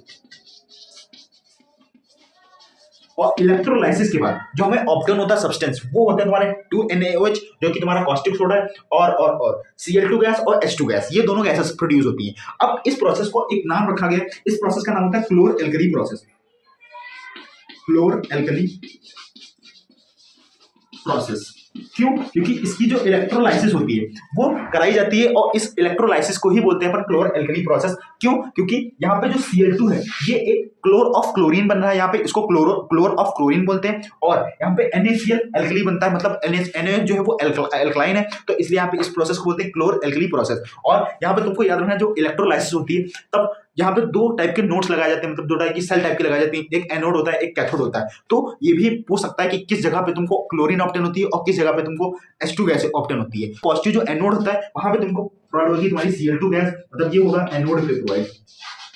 और इलेक्ट्रोलाइसिस के बाद जो हमें ऑब्टेन होता है सब्सटेंस, वो होता है तुम्हारे 2NaOH, जो कि तुम्हारा कॉस्टिक सोडा है, और Cl2 गैस और H2 गैस। ये दोनों गैसेस प्रोड्यूस होती हैं। अब इस प्रोसेस को एक नाम रखा गया, इस प्रोसेस का नाम होता है क्लोर एल्कली प्रोसेस। क्लोर एल्कली प्रोसेस क्यों? क्योंकि इसकी जो इलेक्ट्रोलाइसिस होती है वो कराई जाती है, और इस इलेक्ट्रोलाइसिस को ही बोलते हैं अपन क्लोर एल्कली प्रोसेस। क्यों? क्योंकि यहाँ पे जो Cl2 है ये एक क्लोर ऑफ क्लोरीन बन रहा है, यहाँ पे इसको क्लोर ऑफ क्लोरीन बोलते हैं। और यहाँ पे NaCl एल्कली बनता है, मतलब NaOH जो है वो एल्कलाइन है, तो इसलिए यहाँ पे इस प्रोसेस को बोलते हैं क्लोर एल्कली प्रोसेस। और यहाँ पे तुमको याद रखना, जो इलेक्ट्रोलाइसिस होती है तब यहाँ पे 2 टाइप के नोड्स लगाए जाते हैं, मतलब 2 टाइप की सेल टाइप की लगाई जाती है। एक एनोड होता है, एक कैथोड होता है। तो ये भी पूछ सकता है कि किस जगह पे तुमको क्लोरीन ऑप्टेन होती है और किस जगह पे तुमको H2 गैस ऑप्टेन होती है। पॉजिटिव जो एनोड होता है वहां पे तुमको प्रोवाइड होगी तुम्हारी Cl2 गैस, मतलब ये होगा एनोड पे प्रोवाइड।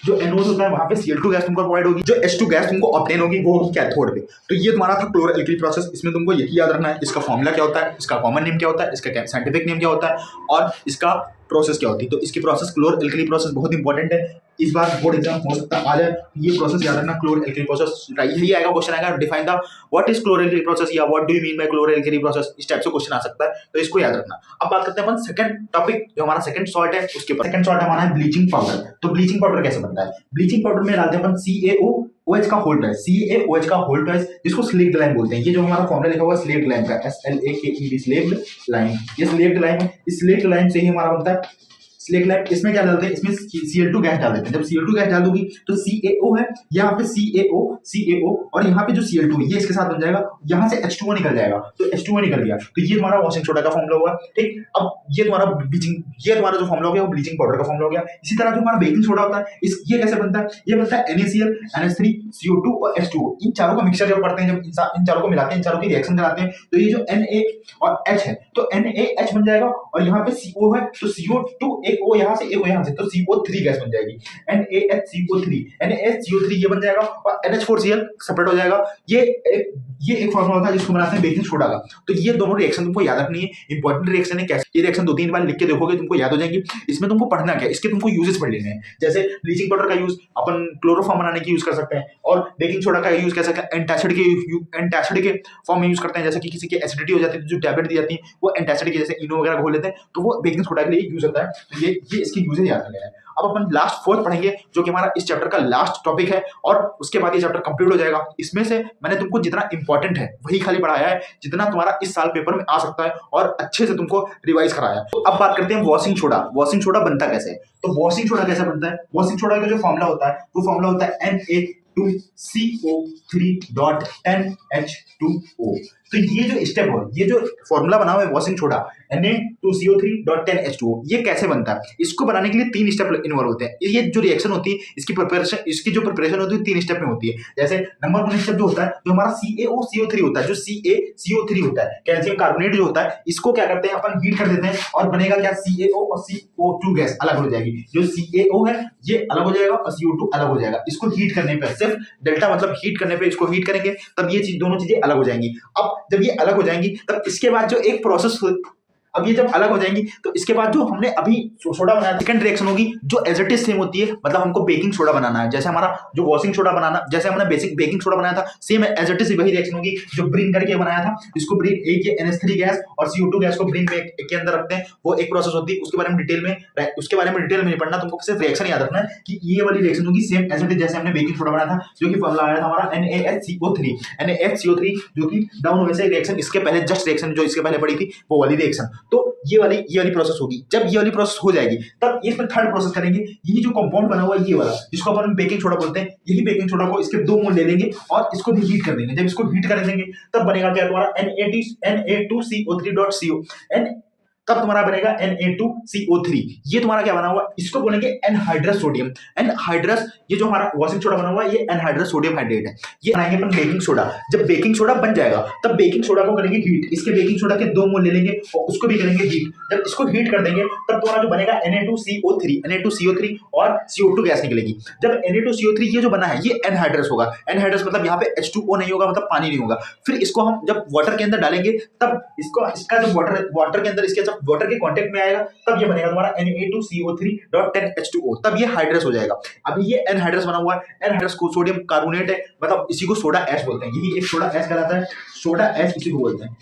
जो एनोड होता है वहां पे Cl2 गैस तुमको प्रोवाइड होगी, जो H2 गैस तुमको ऑब्टेन होगी वो होगी कैथोड पे। तो ये तुम्हारा था क्लोर एल्कली प्रोसेस। इसमें तुमको यही याद रखना है इसका फॉर्मूला क्या होता है, इसका कॉमन नेम क्या होता है, इसका साइंटिफिक नेम क्या होता है, और इसका प्रोसेस क्या होती है। तो इसकी प्रोसेस क्लोर एल्कली प्रोसेस बहुत इंपॉर्टेंट है। इस बार बोर्ड एग्जाम हो सकता है आ जाए, ये प्रोसेस याद रखना, क्लोर एल्कली प्रोसेस। यही आएगा क्वेश्चन आएगा, define the what is chlor alkali process या what do you mean by chlor alkali process, इस टाइप से क्वेश्चन आ सकता है, तो इसको याद रखना। अब बात करते हैं अपन सेकंड टॉपिक, जो हमारा सेकंड सॉल्ट है उसके ऊपर। सेकंड सॉल्ट हमारा है ब्लीचिंग पाउडर। तो ब्लीचिंग पाउडर कैसे बनता है? ब्लीचिंग पाउडर में डालते हैं अपन CaOH का होल ट्वाइस, CaOH का होल ट्वाइस, जिसको स्लेक्ड लाइम बोलते हैं। ये जो हमारा फॉर्मूला लिखा हुआ है स्लेक्ड लाइम का, SLAKED, स्लेक्ड लाइम। ये स्लेक्ड लाइम है, इस स्लेक्ड लाइम से ही हमारा बनता है स्लेक्ड लाइम। इसमें क्या डालते हैं, इसमें Cl2 गैस डाल देते हैं। जब Cl2 गैस डाल दोगी तो CaO है, यहाँ पे CaO और यहाँ पे जो Cl2 है ये इसके साथ बन जाएगा, यहाँ से H2O निकल जाएगा, तो H2O निकल गया, तो ये तुम्हारा वॉशिंग सोडा का फॉर्मूला हुआ। ठीक, अब ये तुम्हारा ब्लीचिंग, ये तुम्हारा जो फॉर्मूला हो गया वो ब्लीचिंग पाउडर का फॉर्मूला हो गया। इसी तरह जो हमारा बेकिंग सोडा होता है, ये कैसे बनता है? ये बनता है NaCl, NH3, CO2 और H2O। इन चारों का मिक्सचर जब करते हैं, जब इन चारों को मिलाते हैं, इन चारों की रिएक्शन कराते हैं, तो ये जो Na और H है तो NaH बन जाएगा, और यहाँ पे CO है तो CO2 एक O यहाँ से, एक O यहाँ से, तो CO3 गैस बन जाएगी, NaHCO3 ये बन जाएगा, और NH4Cl सेपरेट हो जाएगा। ये एक फॉर्मूला होता है जिसको बनाते हैं बेकिंग सोडा का। तो ये दोनों रिएक्शन तुमको याद रखनी है, इंपॉर्टेंट रिएक्शन है। कैसे ये रिएक्शन 2-3 बार लिख के देखोगे तुमको याद हो जाएंगी। इसमें तुमको पढ़ना क्या है, इसके तुमको यूजेस पढ़ लेने हैं। जैसे ब्लीचिंग पाउडर का यूज अपन क्लोरोफॉर्म बनाने की यूज कर सकते हैं, और बेकिंग सोडा का यूज कर सकते हैं एंटासिड के फॉर्म में यूज करते हैं। जैसे कि किसी की एसिडिटी हो जाती है, जो टैबलेट दी जाती है वो एंटासिड की, जैसे इनो वगैरह घोल लेते हैं, तो वो बेकिंग सोडा के लिए यूज होता है। तो ये इसके यूजेस याद रखने हैं। अब अपन लास्ट फोर्थ पढ़ेंगे, जो कि हमारा इस चैप्टर का लास्ट टॉपिक है, और उसके बाद ये चैप्टर कंप्लीट हो जाएगा। इसमें से मैंने तुमको जितना इंपॉर्टेंट है वही खाली पढ़ाया है, जितना तुम्हारा इस साल पेपर में आ सकता है, और अच्छे से तुमको रिवाइज कराया है। तो अब बात करते हैं वॉशिंग सोडा। वॉशिंग सोडा बनता कैसे है? तो वॉशिंग सोडा कैसे बनता है? वॉशिंग सोडा का जो फॉर्मूला होता है वो फॉर्मूला होता है Na2CO3.10H2O। तो ये जो स्टेप हो, ये जो फॉर्मूला बना हुआ है वॉशिंग सोडा Na2CO3.10H2O, ये कैसे बनता है? इसको बनाने के लिए 3 स्टेप इन्वॉल्व होते हैं। ये जो रिएक्शन होती है इसकी जो प्रिपरेशन होती है 3 स्टेप में होती है। जैसे नंबर 1 स्टेप जो होता है, जो हमारा CaOCO3 होता है, जो CaCO3 होता है, कैल्शियम कार्बोनेट जो होता है, इसको क्या करते हैं अपन हीट कर देते हैं, और बनेगा क्या, CaO और CO2 गैस अलग हो जाएगी। जो CaO है ये अलग हो जाएगा और CO2 अलग हो जाएगा। इसको हीट करने पर, सिर्फ डेल्टा मतलब हीट करने पे, इसको हीट करेंगे तब ये दोनों चीजें अलग हो जाएंगी। अब जब ये अलग हो जाएंगी तब इसके बाद जो एक प्रोसेस, अब ये जब अलग हो जाएंगी तो इसके बाद जो हमने अभी सोडा बनाया, सेकंड रिएक्शन होगी जो एज इट इज सेम होती है, मतलब हमको बेकिंग सोडा बनाना है। जैसे हमारा जो वॉशिंग सोडा बनाना, जैसे हमने बेसिक बेकिंग सोडा बनाया था, सेम एज इट इज वही रिएक्शन होगी जो ब्रिंग करके बनाया था। इसको ब्रिंग एक ये NH3 गैस और CO2 गैस को ब्रिंग के अंदर रखते हैं, वो एक प्रोसेस होती है। उसके बारे में डिटेल में नहीं पढ़ना, तुमको सिर्फ रिएक्शन याद रखना है कि ये वाली रिएक्शन होगी सेम एज इट इज जैसे हमने बेकिंग सोडा बनाया था, जो कि फॉर्मूला आया था हमारा NaHCO3, जो कि डाउन वैसे रिएक्शन, इसके पहले जस्ट रिएक्शन जो इसके पहले पड़ी थी वो वाली रिएक्शन। तो ये वाली प्रोसेस होगी। जब ये वाली प्रोसेस हो जाएगी तब इसमें थर्ड प्रोसेस करेंगे। यही जो कंपाउंड बना हुआ है ये वाला, जिसको अपन बेकिंग सोडा बोलते हैं, यही बेकिंग सोडा को इसके 2 मोल ले लेंगे और इसको भी हीट कर देंगे। जब इसको हीट कर देंगे तब बनेगा क्या, तुम्हारा Na2CO3.CO। तब तुम्हारा बनेगा Na2CO3। ये तुम्हारा क्या बना हुआ, इसको बोलेंगे एनहाइड्रस सोडियम। एनहाइड्रस, ये जो हमारा वॉशिंग सोडा बना हुआ है ये एनहाइड्रस सोडियम हाइड्रेट है। ये बनाएंगे अपन बेकिंग सोडा। जब बेकिंग सोडा बन जाएगा तब बेकिंग सोडा को करेंगे हीट, इसके बेकिंग सोडा के 2 मोल ले लेंगे और उसको भी करेंगे हीट। जब इसको हीट कर देंगे तब तुम्हारा जो बनेगा Na2CO3 और CO2 गैस निकलेगी। जब Na2CO3 ये जो बना है ये एनहाइड्रस होगा। एनहाइड्रस मतलब यहाँ पे H2O नहीं होगा, मतलब पानी नहीं होगा। फिर इसको हम जब वाटर के अंदर डालेंगे तब इसका जब वाटर के अंदर इसके जब वाटर के कांटेक्ट में आएगा तब ये बनेगा तुम्हारा Na2CO3.10H2O, तब ये हाइड्रस हो जाएगा। अभी ये एनहाइड्रस बना हुआ है, एनहाइड्रस को सोडियम कार्बोनेट है, मतलब इसी को सोडा ऐश बोलते हैं। यही एक सोडा ऐश कहलाता है, सोडा ऐश इसी को बोलते हैं,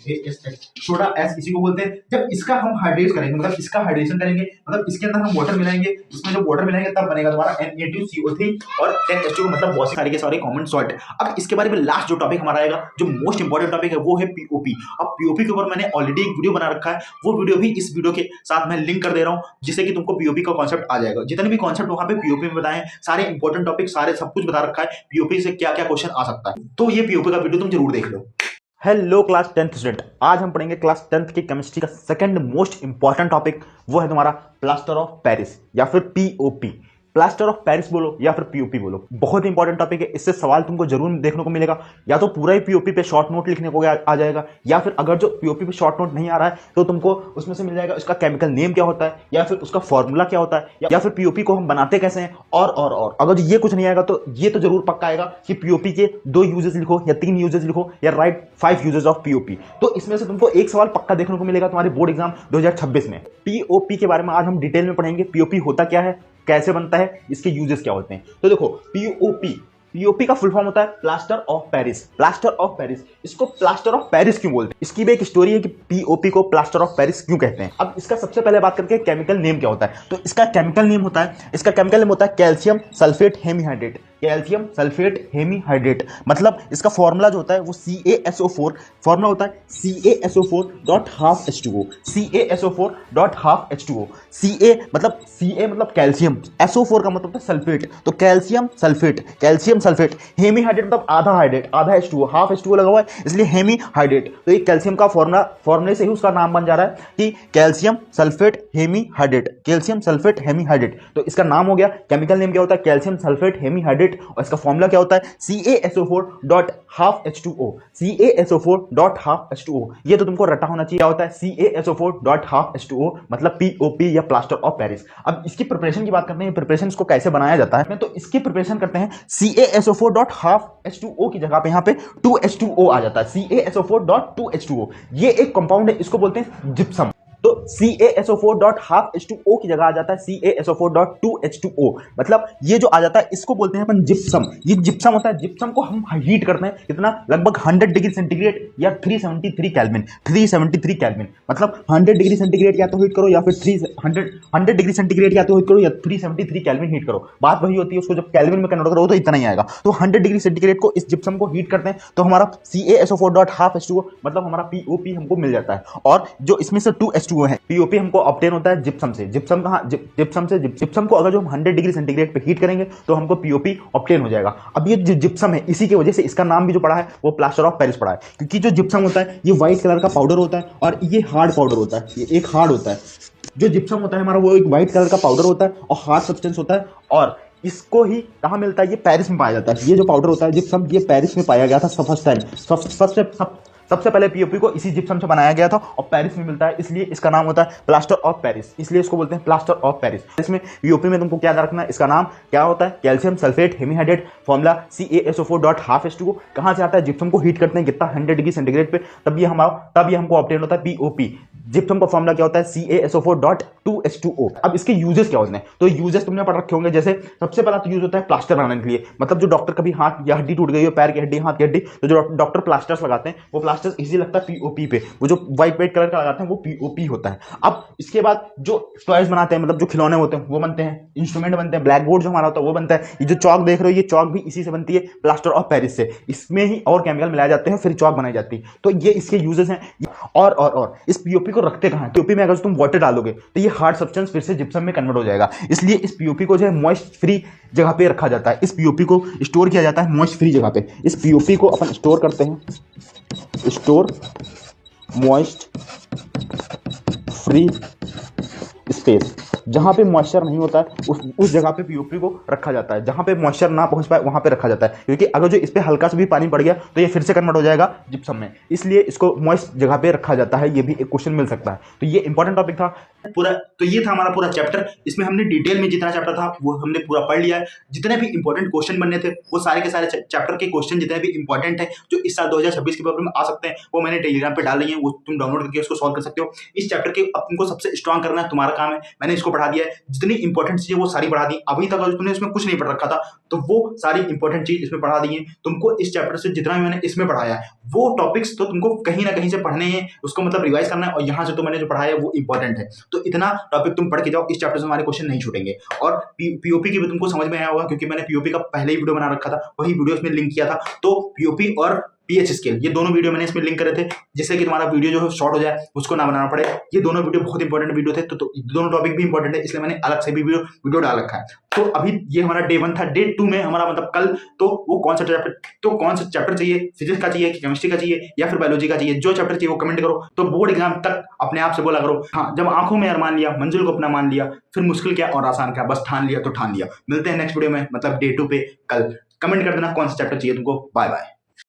सोडा ऐश इसी को बोलते हैं। जब इसका हम हाइड्रेट करेंगे, मतलब इसका हाइड्रेशन करेंगे, मतलब इसके अंदर हम वाटर मिलाएंगे, इसमें जब वाटर मिलाएंगे तब बनेगा तुम्हारा Na2CO3 और 10H2O, मतलब बहुत सारे के सारे कॉमन सॉल्ट। अब इसके बारे में लास्ट जो टॉपिक हमारा आएगा, जो मोस्ट इंपॉर्टेंट टॉपिक है, वो है पीओपी। अब पीओपी के ऊपर मैंने ऑलरेडी एक वीडियो बना रखा है, वो वीडियो भी इस वीडियो के साथ मैं लिंक कर दे रहा हूं, जिससे कि तुमको पीओपी का कॉन्सेप्ट आ जाएगा। जितने भी कॉन्सेप्ट वहां पे पीओपी में बताए, सारे इंपॉर्टेंट टॉपिक, सारे सब कुछ बता रखा है, पीओपी से क्या क्या क्वेश्चन आ सकता है। तो ये पीओपी का वीडियो तुम जरूर देख लो। हेलो क्लास 10th स्टूडेंट, आज हम पढ़ेंगे क्लास 10th की केमिस्ट्री का सेकंड मोस्ट इंपॉर्टेंट टॉपिक, वो है तुम्हारा प्लास्टर ऑफ पेरिस या फिर पीओपी। प्लास्टर ऑफ पेरिस बोलो या फिर पीओपी बोलो, बहुत इंपॉर्टेंट टॉपिक है। इससे सवाल तुमको जरूर देखने को मिलेगा, या तो पूरा ही पीओपी पे शॉर्ट नोट लिखने को आ जाएगा, या फिर अगर जो पीओपी पे शॉर्ट नोट नहीं आ रहा है तो तुमको उसमें से मिल जाएगा उसका केमिकल नेम क्या होता है, या फिर उसका फॉर्मूला क्या होता है, या फिर पीओपी को हम बनाते कैसे हैं, और अगर ये कुछ नहीं आएगा तो ये तो जरूर पक्का आएगा कि पीओपी के 2 यूजेस लिखो या 3 यूजेस लिखो, या राइट 5 यूजेस ऑफ पीओपी। तो इसमें से तुमको एक सवाल पक्का देखने को मिलेगा तुम्हारे बोर्ड एग्जाम 2026 में। पीओपी के बारे में आज हम डिटेल में पढ़ेंगे, पीओपी होता क्या है, कैसे बनता है, इसके यूजेस क्या होते हैं। तो देखो, पीओपी का फुल फॉर्म होता है plaster of Paris. Plaster of Paris, इसको प्लास्टर ऑफ पेरिस क्यों बोलते हैं, इसकी भी एक स्टोरी है कि पीओपी को प्लास्टर ऑफ पेरिस क्यों कहते हैं। अब इसका सबसे पहले बात करके केमिकल नेम क्या होता है, तो इसका केमिकल नेम होता है calcium sulphate hemihydrate. Calcium sulphate hemihydrate, मतलब इसका फॉर्मूला जो होता है वो CaSO4, फॉर्मूला होता है CaSO4.12H2O, CaSO4.12H2O। Ca मतलब कैल्शियम, SO4 का मतलब है सल्फेट, तो कैल्शियम सल्फेट, हेमीहाइड्रेट मतलब आधा हाइड्रेट, आधा H2O, हाफ H2O लगा हुआ है इसलिए हेमीहाइड्रेट। तो ये कैल्शियम का फॉर्मूले से ही उसका नाम बन जा रहा है कि कैल्शियम सल्फेट हेमीहाइड्रेट। तो इसका नाम हो गया। केमिकल नेम क्या होता है, कैल्शियम सल्फेट हेमीहाइड्रेट, और इसका फॉर्मूला क्या होता है CaSO4.12H2O। ये तो तुमको रटा होना चाहिए, क्या होता है CaSO4.12H2O, मतलब पीओपी या प्लास्टर ऑफ पेरिस। अब इसकी प्रिपरेशन की बात करते हैं, प्रिपरेशन इसको कैसे बनाया जाता है, तो इसकी प्रिपरेशन करते हैं। CaSO4.12H2O की जगह पे यहाँ पे 2H2O आ जाता है, CaSO4.2H2O। ये एक कंपाउंड है, इसको बोलते हैं जिप्सम। तो CaSO4.12H2O की जगह आ जाता है CaSO4.2H2O, मतलब ये जो आ जाता है इसको बोलते हैं अपन जिप्सम। ये जिप्सम होता है, जिप्सम को हम हीट करते हैं कितना, लगभग 100 डिग्री सेंटीग्रेड या 373 केल्विन, मतलब 100 डिग्री सेंटीग्रेड या तो हीट करो या फिर 100 डिग्री सेंटीग्रेड या तो हीट करो या 373 केल्विन हीट करो, बात वही होती है। उसको जब केल्विन में कन्वर्ट करो तो इतना ही आएगा। तो 100 डिग्री सेंटीग्रेड को इस जिप्सम को हीट करते हैं तो हमारा CaSO4.12H2O मतलब हमारा पीओपी हमको मिल जाता है। और जो इसमें से 2H2O है, पीओपी हमको ऑब्टेन होता है जिप्सम से। जिप्सम को अगर जो हम 100 डिग्री सेंटीग्रेड पे हीट करेंगे तो हमको पीओपी ऑब्टेन हो जाएगा। अब ये जो जिप्सम है, इसी की वजह से इसका नाम भी जो पड़ा है वो प्लास्टर ऑफ पेरिस पड़ा है, क्योंकि जो जिप्सम होता है ये व्हाइट कलर का पाउडर होता है और ये हार्ड पाउडर होता है, ये एक हार्ड होता है। जो जिप्सम होता है हमारा वो एक व्हाइट कलर का पाउडर होता है और हार्ड सब्सटेंस होता है, और इसको ही कहाँ मिलता है, ये पेरिस में पाया जाता है। ये जो पाउडर होता है जिप्सम, ये पेरिस में पाया गया था फर्स्ट टाइम। सबसे पहले पीओपी को इसी जिप्सम से बनाया गया था और पेरिस में मिलता है, इसलिए इसका नाम होता है प्लास्टर ऑफ पेरिस, इसलिए इसको बोलते हैं प्लास्टर ऑफ पेरिस। इसमें पीओपी में तुमको क्या रखना है, इसका नाम क्या होता है calcium sulphate hemihydrate, formula CaSO4.12H2O। कहाँ से आता है, जिप्सम को हीट करते हैं कितना 100 डिग्री सेंटीग्रेड पे, तब ये हमको ऑब्टेन होता है पीओपी। जिप्सम का फॉर्मूला क्या होता है CaSO4.2H2O। अब इसके यूजेस क्या होते हैं, तो यूजेस तुमने पढ़ रखे होंगे। जैसे सबसे पहला तो यूज होता है प्लास्टर बनाने के लिए, मतलब जो डॉक्टर कभी हाथ या हड्डी टूट गई हो, पैर की हड्डी, हाथ की हड्डी, तो जो डॉक्टर प्लास्टर्स लगाते हैं वो प्लास्टर इजी लगता है पीओपी पे, वो जो व्हाइट कलर का लगाते हैं वो पीओपी होता है। अब इसके बाद जो टॉयज बनाते हैं, मतलब जो खिलौने होते हैं वो बनते हैं, इंस्ट्रूमेंट बनते हैं, ब्लैक बोर्ड जो हमारा होता है वो बनता है। ये जो चौक देख रहे हो, ये चौक भी इसी से बनती है, प्लास्टर ऑफ पेरिस से। इसमें ही और केमिकल मिलाए जाते हैं फिर चौक बनाई जाती है। तो ये इसके यूजेस हैं। और इस पीओपी को रखते कहाँ है, पीओपी में अगर तुम वाटर डालोगे तो ये हार्ड सब्सटेंस फिर से जिप्सम में कन्वर्ट हो जाएगा, इसलिए इस पीओपी को जो है मॉइस्ट फ्री जगह पे रखा जाता है। इस पीओपी को स्टोर किया जाता है मॉइस्ट फ्री जगह पे। इस पीओपी को अपन स्टोर करते हैं, स्टोर मॉइस्ट फ्री स्पेस, जहाँ पे मॉइस्चर नहीं होता है उस जगह पे पीओपी को रखा जाता है, जहाँ पे मॉइस्चर ना पहुँच पाए वहाँ पे रखा जाता है, क्योंकि अगर जो इस पे हल्का सा भी पानी पड़ गया तो ये फिर से कन्वर्ट हो जाएगा जिप्सम में, इसलिए इसको मॉइस्ट जगह पे रखा जाता है। ये भी एक क्वेश्चन मिल सकता है, तो ये इंपॉर्टेंट टॉपिक था पूरा। तो ये था हमारा पूरा चैप्टर, इसमें हमने डिटेल में जितना चैप्टर था वो हमने पूरा पढ़ लिया है। जितने भी इंपॉर्टेंट क्वेश्चन बनने थे वो सारे के सारे चैप्टर के क्वेश्चन जितने भी इंपॉर्टेंट है जो इस साल 2026 के पेपर में आ सकते हैं वो मैंने टेलीग्राम पे डाल रही है, वो तुम डाउनलोड करके उसको सॉल्व कर सकते हो। इस चैप्टर के अब तुमको सबसे स्ट्रांग करना है, तुम्हारा काम है। मैंने इसको पढ़ा दिया है, जितनी इंपॉर्टेंट चीजें वो सारी पढ़ा दी। अभी तक अगर तुमने इसमें कुछ नहीं पढ़ रखा था तो वो सारी इंपॉर्टेंट चीज इसमें पढ़ा दी है। तुमको इस चैप्टर से जितना भी मैंने इसमें पढ़ाया है वो टॉपिक्स तो तुमको कहीं ना कहीं से पढ़ने हैं, उसको मतलब रिवाइज करना है, और यहाँ से तो मैंने जो पढ़ाया है वो इंपॉर्टेंट है। तो इतना टॉपिक तुम पढ़ के जाओ, इस चैप्टर से हमारे क्वेश्चन नहीं छूटेंगे। और पीओपी की भी तुमको समझ में आया होगा, क्योंकि मैंने पीओपी का पहले ही वीडियो बना रखा था, वही वीडियो इसमें लिंक किया था। तो पीओपी और पीएच स्केल ये दोनों वीडियो मैंने इसमें लिंक करे थे, जिससे कि तुम्हारा वीडियो जो है शॉर्ट हो जाए, उसको ना बनाना पड़े। ये दोनों वीडियो बहुत इंपॉर्टेंट वीडियो थे, तो दोनों टॉपिक भी इंपॉर्टेंट है, इसलिए मैंने अलग से भी वीडियो डाल रखा है। तो अभी ये हमारा डे 1 था। डे 2 में हमारा मतलब कल, तो वो कौन सा चैप्टर चाहिए, फिजिक्स का चाहिए कि केमिस्ट्री का चाहिए या फिर बायोलॉजी का चाहिए, जो चैप्टर चाहिए वो कमेंट करो। तो बोर्ड एग्जाम तक अपने आप से बोला करो, हाँ जब आंखों में अरमान लिया, मंजिल को अपना मान लिया, फिर मुश्किल क्या और आसान क्या, बस ठान लिया तो ठान लिया। मिलते हैं नेक्स्ट वीडियो में, मतलब डे 2 पे कल। कमेंट कर देना कौन सा चैप्टर चाहिए तुमको। Bye bye.